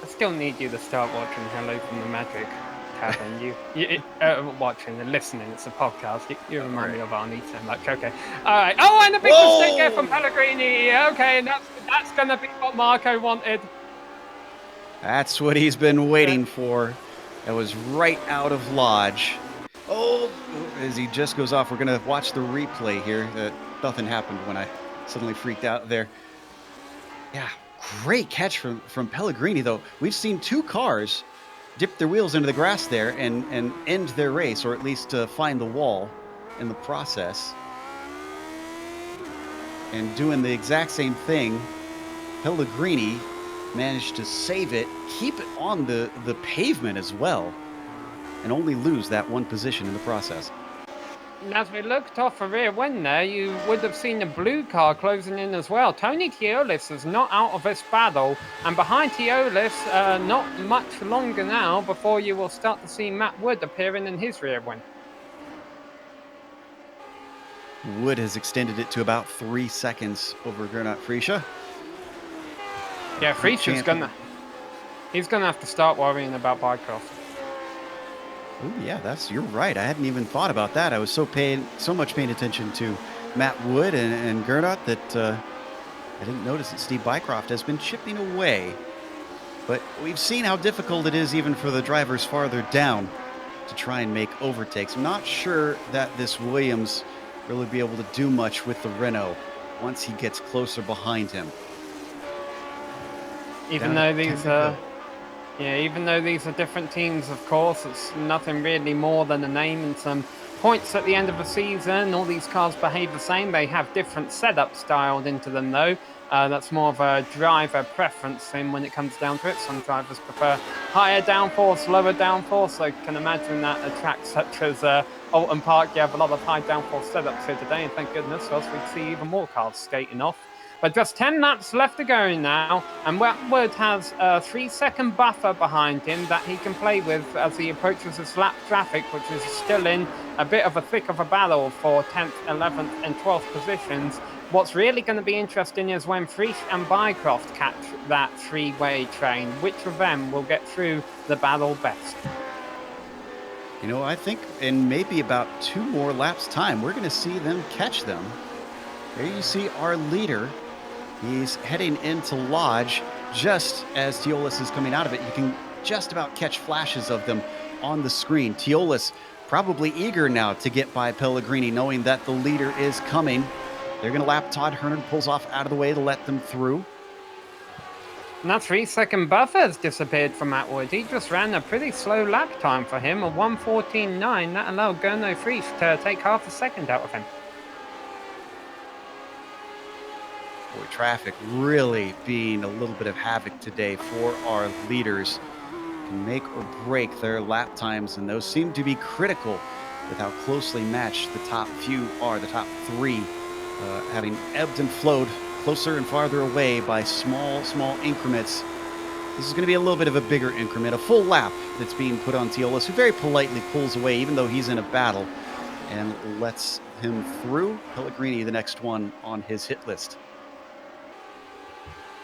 I still need you to start watching Hello from the Magic Tavern. Watching and listening. It's a podcast. You remind me of Arnie so much. Okay. All right. Oh, and a big mistake here from Pellegrini. Okay, and that's going to be what Marco wanted. That's what he's been waiting for. That was right out of Lodge. Oh, as he just goes off, we're going to watch the replay here. Nothing happened when I suddenly freaked out there. Yeah, great catch from Pellegrini, though. We've seen two cars dip their wheels into the grass there and end their race, or at least find the wall in the process. And doing the exact same thing, Pellegrini managed to save it, keep it on the pavement as well, and only lose that one position in the process. And as we looked off a rear wing there, you would have seen the blue car closing in as well. Tony Teolis is not out of this battle, and behind Teolis, not much longer now before you will start to see Matt Wood appearing in his rear wing. Wood has extended it to about 3 seconds over Gernot Friesche. Yeah, Frische's he's gonna have to start worrying about Bycroft. Oh yeah, you're right. I hadn't even thought about that. I was so much paying attention to Matt Wood and Gernot that I didn't notice that Steve Bycroft has been chipping away, but we've seen how difficult it is even for the drivers farther down to try and make overtakes. I'm not sure that this Williams really be able to do much with the Renault once he gets closer behind him. Even though these are different teams, of course, it's nothing really more than a name and some points at the end of the season. All these cars behave the same. They have different setups styled into them, though. That's more of a driver preference thing when it comes down to it. Some drivers prefer higher downforce, lower downforce. So you can imagine that a track such as Oulton Park, you have a lot of high downforce setups here today, and thank goodness, or else we'd see even more cars skating off. But just 10 laps left to go now, and Wood has a 3-second buffer behind him that he can play with as he approaches his lap traffic, which is still in a bit of a thick of a battle for 10th, 11th, and 12th positions. What's really going to be interesting is when Prix and Bycroft catch that three-way train. Which of them will get through the battle best? You know, I think in maybe about 2 more laps' time, we're going to see them catch them. There you see our leader. He's heading into Lodge just as Teolis is coming out of it. You can just about catch flashes of them on the screen. Teolis probably eager now to get by Pellegrini, knowing that the leader is coming. They're going to lap Todd Hernan, pulls off out of the way to let them through. And that 3-second buffer has disappeared from Matt Wood. He just ran a pretty slow lap time for him, a 1:14.9. That allowed Gernot Frisch to take half a second out of him. Boy, traffic really being a little bit of havoc today for our leaders. Can make or break their lap times, and those seem to be critical with how closely matched the top few are. The top 3 having ebbed and flowed closer and farther away by small increments. This is going to be a little bit of a bigger increment, a full lap that's being put on Teolis, who very politely pulls away, even though he's in a battle, and lets him through. Pellegrini, the next one on his hit list.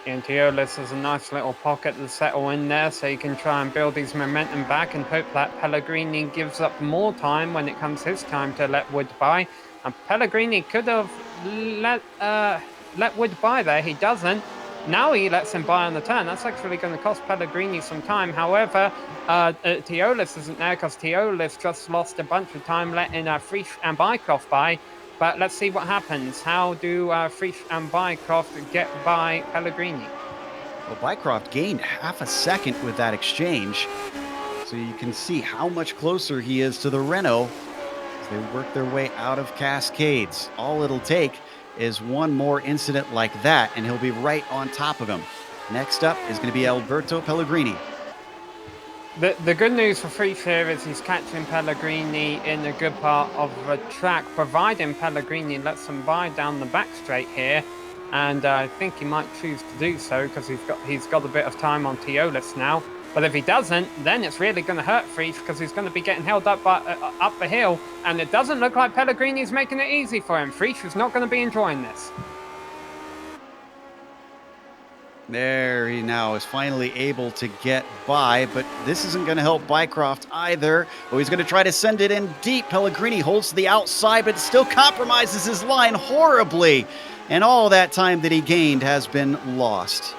And Teolis has a nice little pocket to settle in there, so he can try and build his momentum back and hope that Pellegrini gives up more time when it comes his time to let Wood by. And Pellegrini could have let Wood by there. He doesn't. Now he lets him by on the turn. That's actually going to cost Pellegrini some time. However, Teolis isn't there because Teolis just lost a bunch of time letting Frisch and Bycroft by. But let's see what happens. How do Frisch and Bycroft get by Pellegrini? Well, Bycroft gained half a second with that exchange. So you can see how much closer he is to the Renault as they work their way out of Cascades. All it'll take is one more incident like that, and he'll be right on top of him. Next up is going to be Alberto Pellegrini. The good news for Frisch here is he's catching Pellegrini in a good part of the track, providing Pellegrini lets him by down the back straight here. And I think he might choose to do so because he's got a bit of time on Teolis now. But if he doesn't, then it's really going to hurt Frisch because he's going to be getting held up up the hill. And it doesn't look like Pellegrini's making it easy for him. Frisch is not going to be enjoying this. There he now is finally able to get by, but this isn't going to help Bycroft either. Oh, he's going to try to send it in deep. Pellegrini holds to the outside, but still compromises his line horribly. And all that time that he gained has been lost.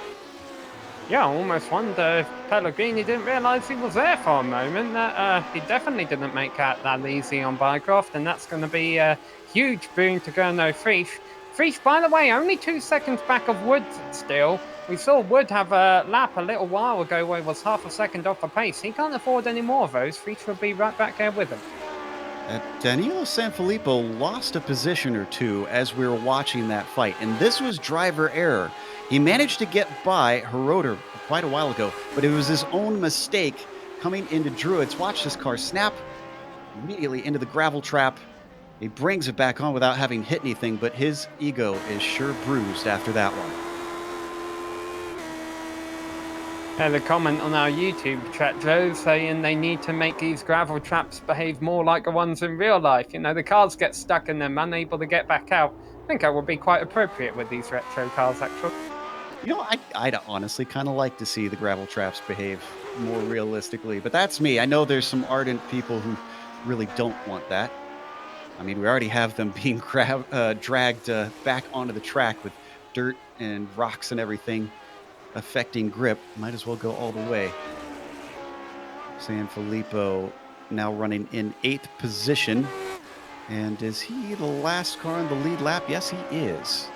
Yeah, I almost wonder if Pellegrini didn't realise he was there for a moment. That he definitely didn't make that easy on Bycroft, and that's going to be a huge boon to Gernot Frisch. Frisch, by the way, only 2 seconds back of Wood still. We saw Wood have a lap a little while ago where he was half a second off the pace. He can't afford any more of those. Frisch will be right back there with him. Danilo Sanfilippo lost a position or two as we were watching that fight, and this was driver error. He managed to get by Hiroter quite a while ago, but it was his own mistake coming into Druids. Watch this car snap immediately into the gravel trap. He brings it back on without having hit anything, but his ego is sure bruised after that one. Had a comment on our YouTube chat, Joe, saying they need to make these gravel traps behave more like the ones in real life. You know, the cars get stuck in them, unable to get back out. I think that would be quite appropriate with these retro cars, actually. You know, I'd honestly kind of like to see the gravel traps behave more realistically, but that's me. I know there's some ardent people who really don't want that. I mean, we already have them being dragged back onto the track with dirt and rocks and everything affecting grip. Might as well go all the way. Sanfilippo now running in 8th position. And is he the last car on the lead lap? Yes, he is.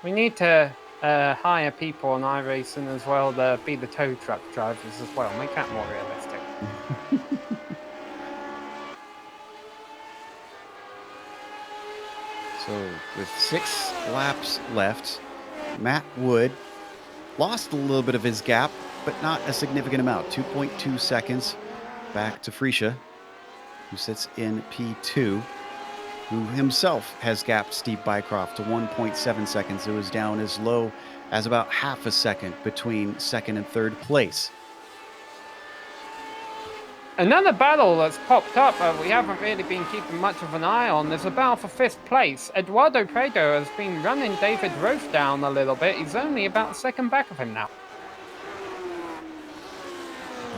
We need to hire people on iRacing as well to be the tow truck drivers as well. Make that more realistic. So with 6 laps left, Matt Wood lost a little bit of his gap, but not a significant amount. 2.2 seconds back to Freesia, who sits in P2, who himself has gapped Steve Bycroft to 1.7 seconds. It was down as low as about half a second between 2nd and 3rd place. Another battle that's popped up we haven't really been keeping much of an eye on is a battle for 5th place. Eduardo Prado has been running David Roth down a little bit. He's only about a second back of him now.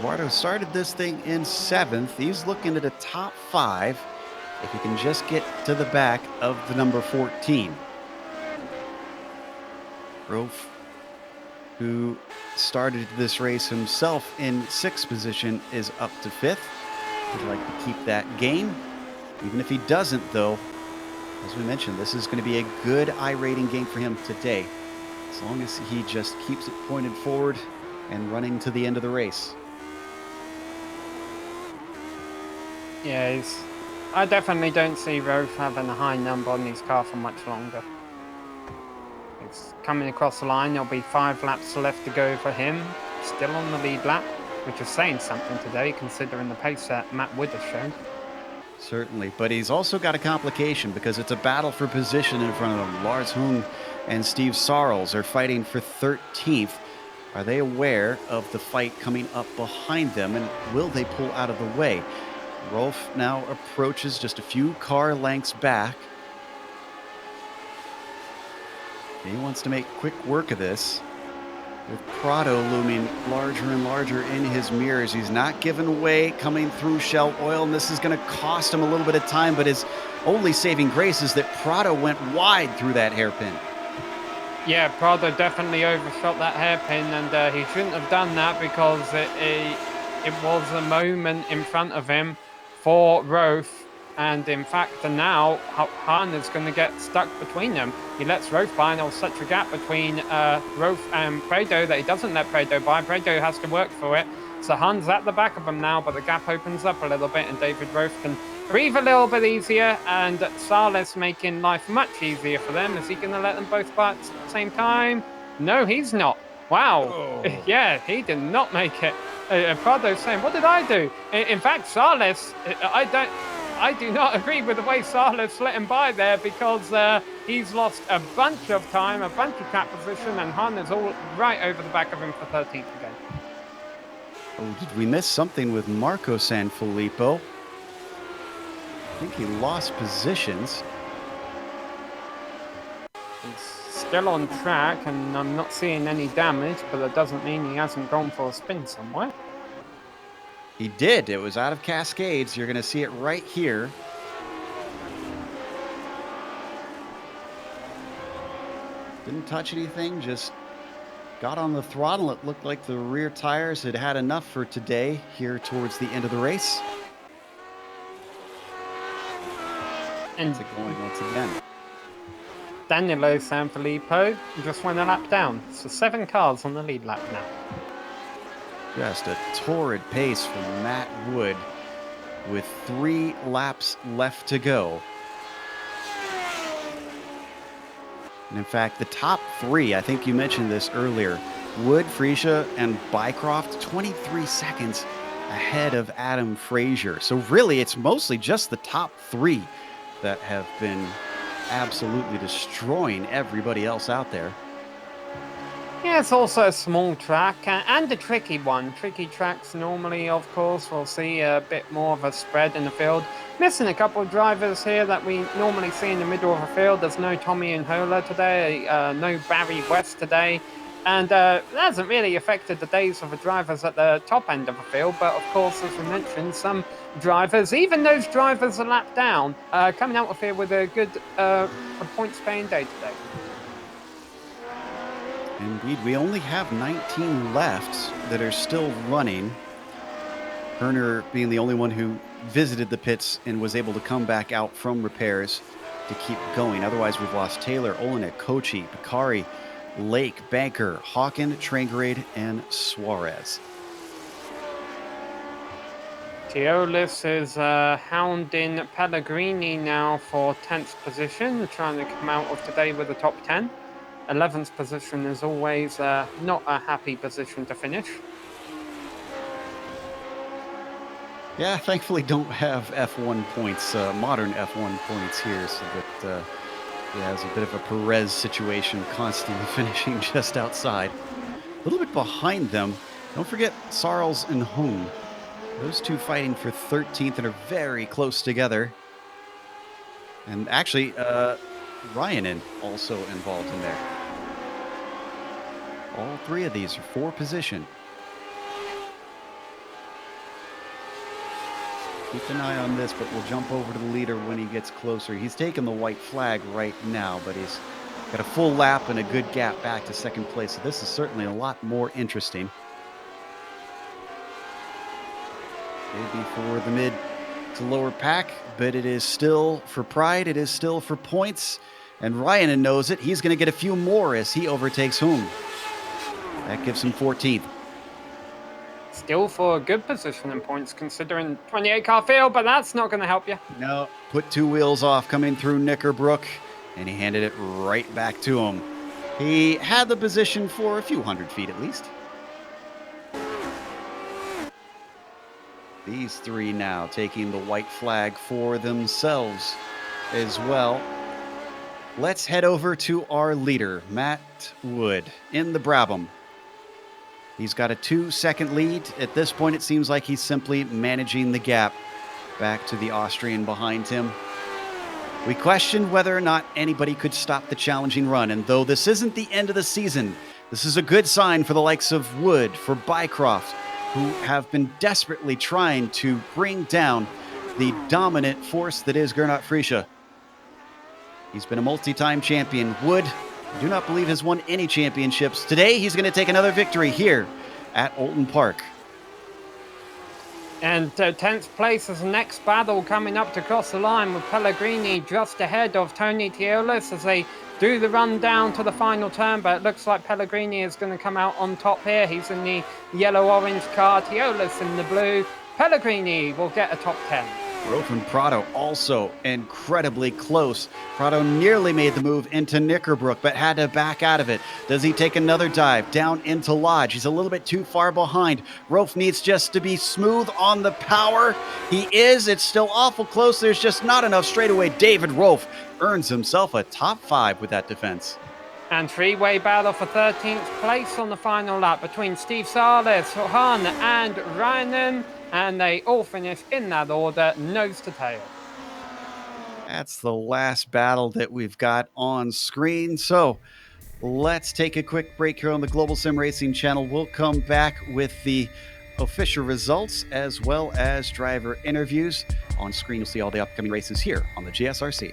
Eduardo started this thing in 7th. He's looking at a top 5 if he can just get to the back of the number 14. Roth, who started this race himself in 6th position, is up to 5th. He'd like to keep that game. Even if he doesn't, though, as we mentioned, this is going to be a good iRating game for him today, as long as he just keeps it pointed forward and running to the end of the race. Yeah, I definitely don't see Roth having a high number on his car for much longer. It's coming across the line. There'll be 5 laps left to go for him. Still on the lead lap, which is saying something today, considering the pace that Matt Wood has shown. Certainly, but he's also got a complication because it's a battle for position in front of him. Lars Hung and Steve Sarles are fighting for 13th. Are they aware of the fight coming up behind them, and will they pull out of the way? Rolf now approaches just a few car lengths back. He wants to make quick work of this. With Prado looming larger and larger in his mirrors, he's not giving away, coming through Shell Oil, and this is going to cost him a little bit of time, but his only saving grace is that Prado went wide through that hairpin. Yeah, Prado definitely overshot that hairpin, and he shouldn't have done that because it was a moment in front of him for Roth, and in fact now Hahn is going to get stuck between them. He lets Roth by, and there's such a gap between Roth and Prado that he doesn't let Prado by. Prado has to work for it, so Hahn's at the back of him now, but the gap opens up a little bit and David Roth can breathe a little bit easier, and Sarles making life much easier for them. Is he going to let them both by at the same time? No, he's not. Wow. Oh. Yeah, he did not make it. Prado's saying, what did I do? In fact, Sarles, I do not agree with the way Sarles let him by there, because he's lost a bunch of time, a bunch of track position, and Hahn is all right over the back of him for 13th again. Oh, did we miss something with Marco Sanfilippo? I think he lost positions. He's still on track, and I'm not seeing any damage, but that doesn't mean he hasn't gone for a spin somewhere. He did. It was out of Cascades. You're going to see it right here. Didn't touch anything, just got on the throttle. It looked like the rear tires had had enough for today here towards the end of the race. And it's going once again. Danilo Sanfilippo just went a lap down. So 7 cars on the lead lap now. Just a torrid pace from Matt Wood with 3 laps left to go. And in fact, the top 3, I think you mentioned this earlier, Wood, Freesia, and Bycroft, 23 seconds ahead of Adam Frazier. So really, it's mostly just the top 3 that have been absolutely destroying everybody else out there. Yeah, it's also a small track and a tricky one. Tricky tracks normally, of course, we'll see a bit more of a spread in the field. Missing a couple of drivers here that we normally see in the middle of the field. There's no Tommy Inhola today, no Barry West today. And it hasn't really affected the days of the drivers at the top end of the field. But of course, as we mentioned, some drivers, even those drivers a lap down, coming out of here with a good points-paying day today. Indeed, we only have 19 left that are still running. Herner being the only one who visited the pits and was able to come back out from repairs to keep going. Otherwise, we've lost Taylor, Olenek, Kochi, Bakari, Lake, Banker, Hawken, Trangrade, and Suarez. Teolis is hounding Pellegrini now for 10th position, trying to come out of today with the top 10. 11th position is always not a happy position to finish. Yeah, thankfully don't have F1 points, modern F1 points here, so that it's a bit of a Perez situation, constantly finishing just outside. A little bit behind them, don't forget Sarles and Hung. Those two fighting for 13th and are very close together. And actually, Ryanen also involved in there. All three of these are for position. Keep an eye on this, but we'll jump over to the leader when he gets closer. He's taking the white flag right now, but he's got a full lap and a good gap back to second place. So this is certainly a lot more interesting. Maybe for the mid to lower pack, but it is still for pride. It is still for points. And Ryanen knows it. He's going to get a few more as he overtakes Hung. That gives him 14th. Still for a good position in points considering 28 car field, but that's not going to help you. No, put two wheels off coming through Knickerbrook, and he handed it right back to him. He had the position for a few hundred feet at least. These three now taking the white flag for themselves as well. Let's head over to our leader, Matt Wood, in the Brabham. He's got a 2-second lead. At this point, it seems like he's simply managing the gap back to the Austrian behind him. We questioned whether or not anybody could stop the challenging run, and though this isn't the end of the season, this is a good sign for the likes of Wood, for Bycroft, who have been desperately trying to bring down the dominant force that is Gernot Friesche. He's been a multi-time champion. Wood, I do not believe has won any championships. Today, he's going to take another victory here at Oulton Park. And 10th place is the next battle coming up to cross the line with Pellegrini just ahead of Tony Teolis as they do the run down to the final turn, but it looks like Pellegrini is going to come out on top here. He's in the yellow-orange car, Teolis in the blue. Pellegrini will get a top 10. Rolf and Prado also incredibly close. Prado nearly made the move into Knickerbrook, but had to back out of it. Does he take another dive down into Lodge? He's a little bit too far behind. Rolf needs just to be smooth on the power. He is. It's still awful close. There's just not enough straightaway. David Rolf earns himself a top 5 with that defense. And three-way battle for 13th place on the final lap between Steve Sarles, Hahn and Ryanen. And they all finish in that order, nose to tail. That's the last battle that we've got on screen. So let's take a quick break here on the Global SimRacing Channel. We'll come back with the official results as well as driver interviews. On screen, you'll see all the upcoming races here on the GSRC.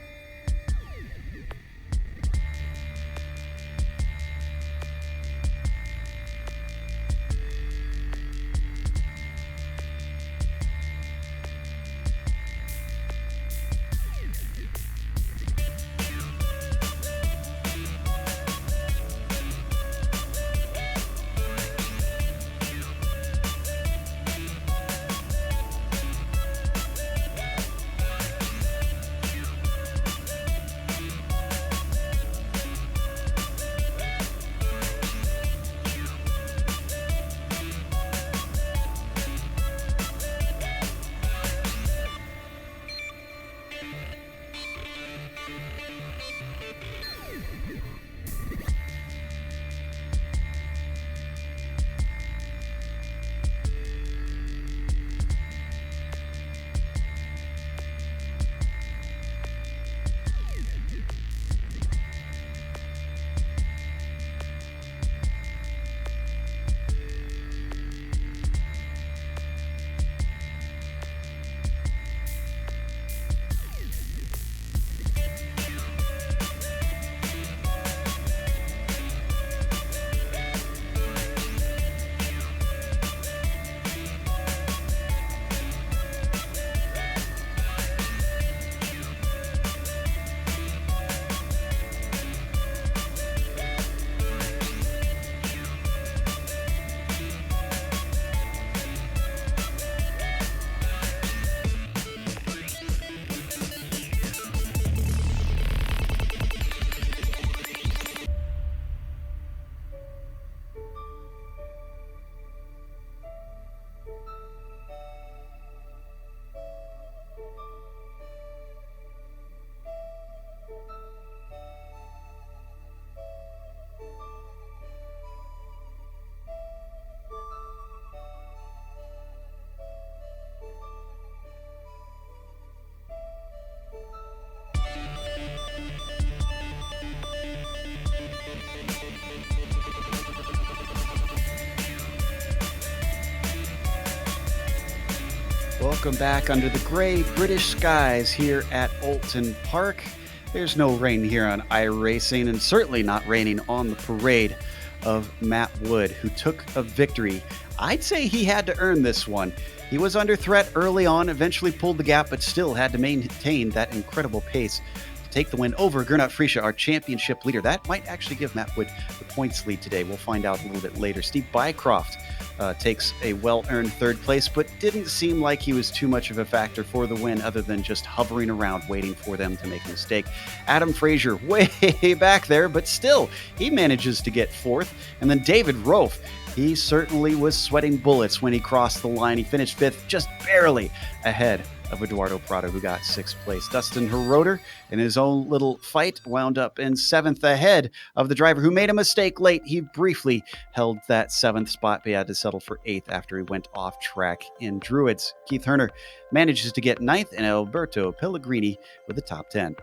Welcome back under the gray British skies here at Oulton Park. There's no rain here on iRacing, and certainly not raining on the parade of Matt Wood, who took a victory. I'd say he had to earn this one. He was under threat early on, eventually pulled the gap, but still had to maintain that incredible pace to take the win over Gernot Friesche, our championship leader. That might actually give Matt Wood the points lead today. We'll find out a little bit later. Steve Bycroft takes a well-earned third place, but didn't seem like he was too much of a factor for the win other than just hovering around waiting for them to make a mistake. Adam Frazier way back there, but still he manages to get fourth. And then David Rofe, he certainly was sweating bullets when he crossed the line. He finished fifth, just barely ahead of Eduardo Prado, who got sixth place. Dustin Herroder, in his own little fight, wound up in seventh ahead of the driver who made a mistake late. He briefly held that seventh spot, but he had to settle for eighth after he went off track in Druids. Keith Herner manages to get ninth, and Alberto Pellegrini with the top 10.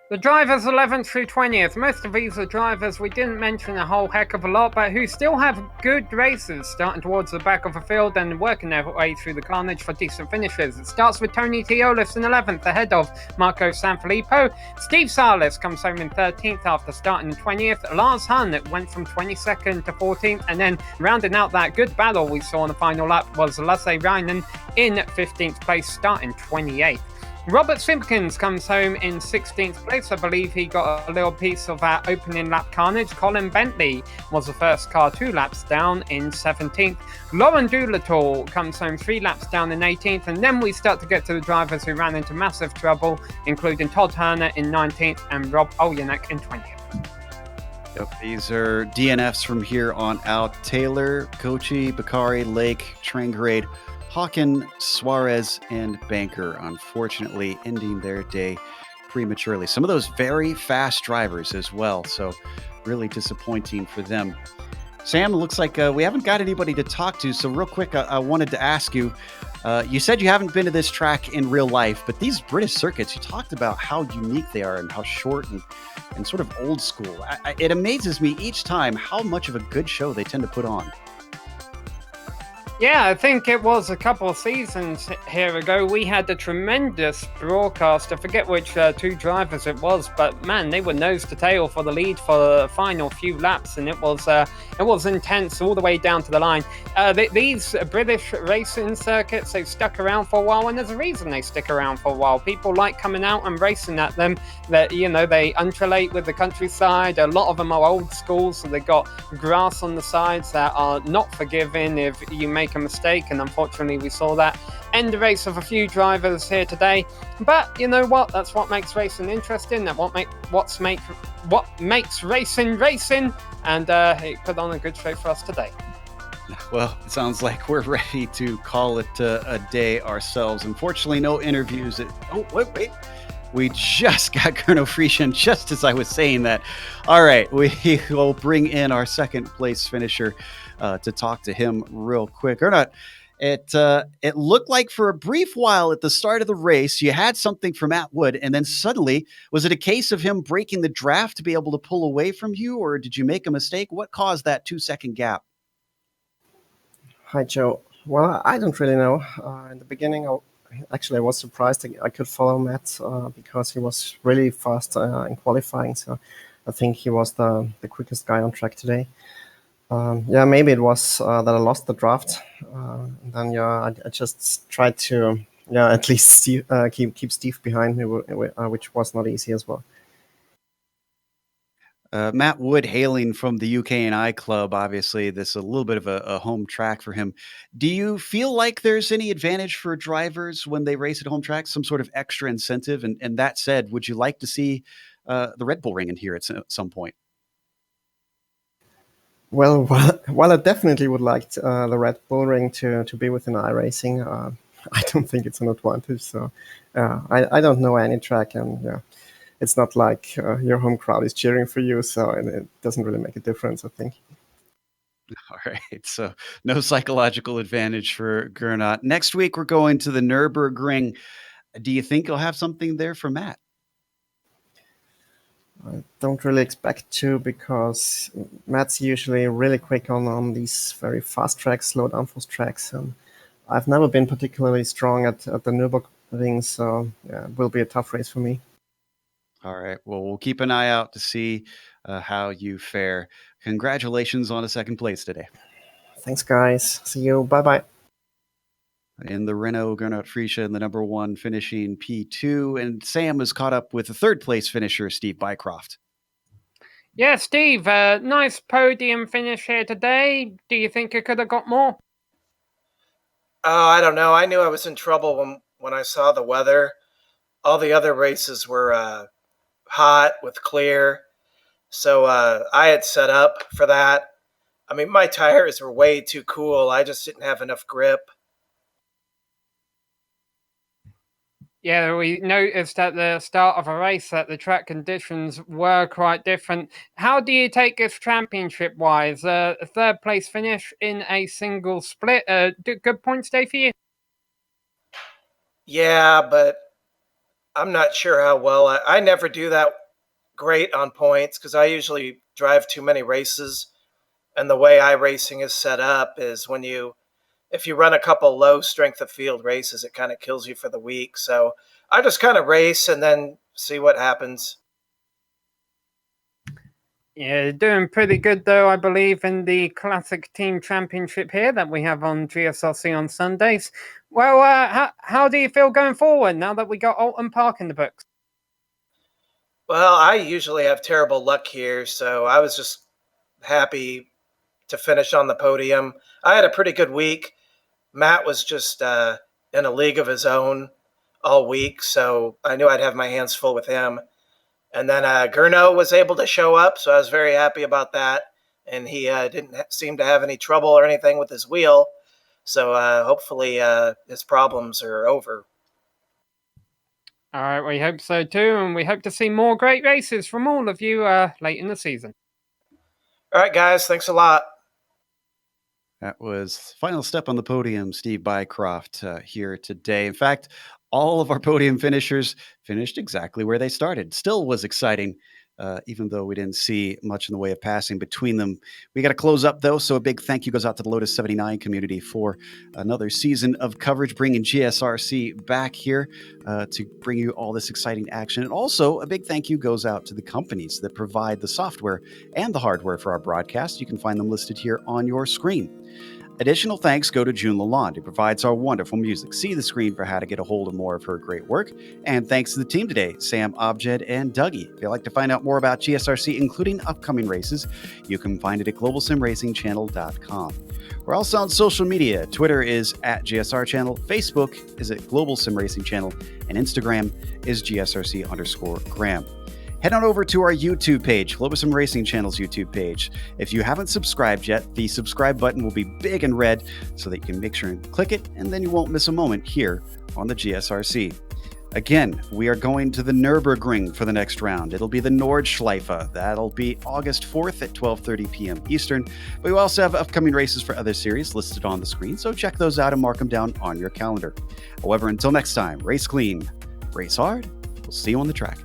The drivers 11th through 20th. Most of these are drivers we didn't mention a whole heck of a lot, but who still have good races, starting towards the back of the field and working their way through the carnage for decent finishes. It starts with Tony Teolis in 11th, ahead of Marco Sanfilippo. Steve Salas comes home in 13th after starting in 20th. Lars Hahn went from 22nd to 14th, and then rounding out that good battle we saw in the final lap was Lasse Reinen in 15th place, starting 28th. Robert Simpkins comes home in 16th place. I believe he got a little piece of that opening lap carnage. Colin Bentley was the first car 2 laps down in 17th. Lauren Doolittle comes home 3 laps down in 18th. And then we start to get to the drivers who ran into massive trouble, including Todd Herner in 19th and Rob Olyanek in 20th. Yep, these are DNFs from here on out. Taylor, Kochi, Bakari, Lake, Trangrade, Hawken, Suarez, and Banker, unfortunately ending their day prematurely. Some of those very fast drivers as well, so really disappointing for them. Sam, it looks like we haven't got anybody to talk to, so real quick, I wanted to ask you, you said you haven't been to this track in real life, but these British circuits, you talked about how unique they are and how short and sort of old school. It amazes me each time how much of a good show they tend to put on. Yeah, I think it was a couple of seasons here ago. We had a tremendous broadcast. I forget which 2 drivers it was, but man, they were nose to tail for the lead for the final few laps, and it was intense all the way down to the line. These British racing circuits, they've stuck around for a while, and there's a reason they stick around for a while. People like coming out and racing at them. That they undulate with the countryside. A lot of them are old school, so they got grass on the sides that are not forgiving if you make a mistake, and unfortunately we saw that end the race of a few drivers here today. But you know what? That's what makes racing interesting. That what makes racing, and it put on a good show for us today. Well, it sounds like we're ready to call it a day ourselves. Unfortunately, no interviews. Wait. We just got Gernot Friesche, just as I was saying that. All right, we will bring in our second place finisher to talk to him real quick. Gernot, it looked like for a brief while at the start of the race, you had something for Matt Wood, and then suddenly, was it a case of him breaking the draft to be able to pull away from you, or did you make a mistake? What caused that 2-second gap? Hi, Joe. Well, I don't really know. In the beginning, I was surprised I could follow Matt because he was really fast in qualifying. So I think he was the quickest guy on track today. Maybe it was that I lost the draft. And then I just tried to at least keep Steve behind me, which was not easy as well. Matt Wood hailing from the UK&I Club, obviously this is a little bit of a home track for him. Do you feel like there's any advantage for drivers when they race at home tracks, some sort of extra incentive? And that said, would you like to see the Red Bull Ring in here at some point? Well, I definitely would like the Red Bull Ring to be within iRacing. I don't think it's an advantage. So I don't know any track, and it's not like your home crowd is cheering for you, so it doesn't really make a difference, I think. All right, so no psychological advantage for Gernot. Next week, we're going to the Nürburgring. Do you think you'll have something there for Matt? I don't really expect to, because Matt's usually really quick on these very fast tracks, slow downforce tracks. And I've never been particularly strong at the Nürburgring, so yeah, it will be a tough race for me. All right. Well, we'll keep an eye out to see how you fare. Congratulations on a second place today. Thanks, guys. See you. Bye-bye. In the Renault Gernot Friesche in the number 1 finishing P2, and Sam is caught up with the third place finisher, Steve Bycroft. Yeah, Steve, nice podium finish here today. Do you think you could have got more? Oh, I don't know. I knew I was in trouble when I saw the weather. All the other races were hot with clear, so I had set up for that. I mean, my tires were way too cool. I just didn't have enough grip. Yeah, we noticed at the start of a race that the track conditions were quite different. How do you take this championship-wise? A third place finish in a single split. Good points day for you? Yeah, but I'm not sure how well. I never do that great on points because I usually drive too many races. And the way iRacing is set up is if you run a couple low strength of field races, it kind of kills you for the week. So I just kind of race and then see what happens. Yeah, doing pretty good though, I believe, in the Classic Team Championship here that we have on GSRC on Sundays. Well, how do you feel going forward now that we got Oulton Park in the books? Well, I usually have terrible luck here, so I was just happy to finish on the podium. I had a pretty good week. Matt was just in a league of his own all week, so I knew I'd have my hands full with him. And then Gernot was able to show up, so I was very happy about that. And he didn't seem to have any trouble or anything with his wheel, so hopefully his problems are over. All right, we hope so too, and we hope to see more great races from all of you late in the season. All right, guys, thanks a lot. That was final step on the podium, Steve Bycroft, here today. In fact, all of our podium finishers finished exactly where they started. Still was exciting, even though we didn't see much in the way of passing between them. We got to close up, though, so a big thank you goes out to the Lotus 79 community for another season of coverage, bringing GSRC back here to bring you all this exciting action. And also, a big thank you goes out to the companies that provide the software and the hardware for our broadcast. You can find them listed here on your screen. Additional thanks go to June Lalonde, who provides our wonderful music. See the screen for how to get a hold of more of her great work. And thanks to the team today, Sam, Objed, and Dougie. If you'd like to find out more about GSRC, including upcoming races, you can find it at globalsimracingchannel.com. We're also on social media. Twitter is at GSR Channel, Facebook is at Global SimRacing Channel, and Instagram is GSRC_Graham. Head on over to our YouTube page, Global SimRacing Channel's YouTube page. If you haven't subscribed yet, the subscribe button will be big and red so that you can make sure and click it, and then you won't miss a moment here on the GSRC. Again, we are going to the Nürburgring for the next round. It'll be the Nordschleife. That'll be August 4th at 12:30 p.m. Eastern. But we also have upcoming races for other series listed on the screen, so check those out and mark them down on your calendar. However, until next time, race clean, race hard. We'll see you on the track.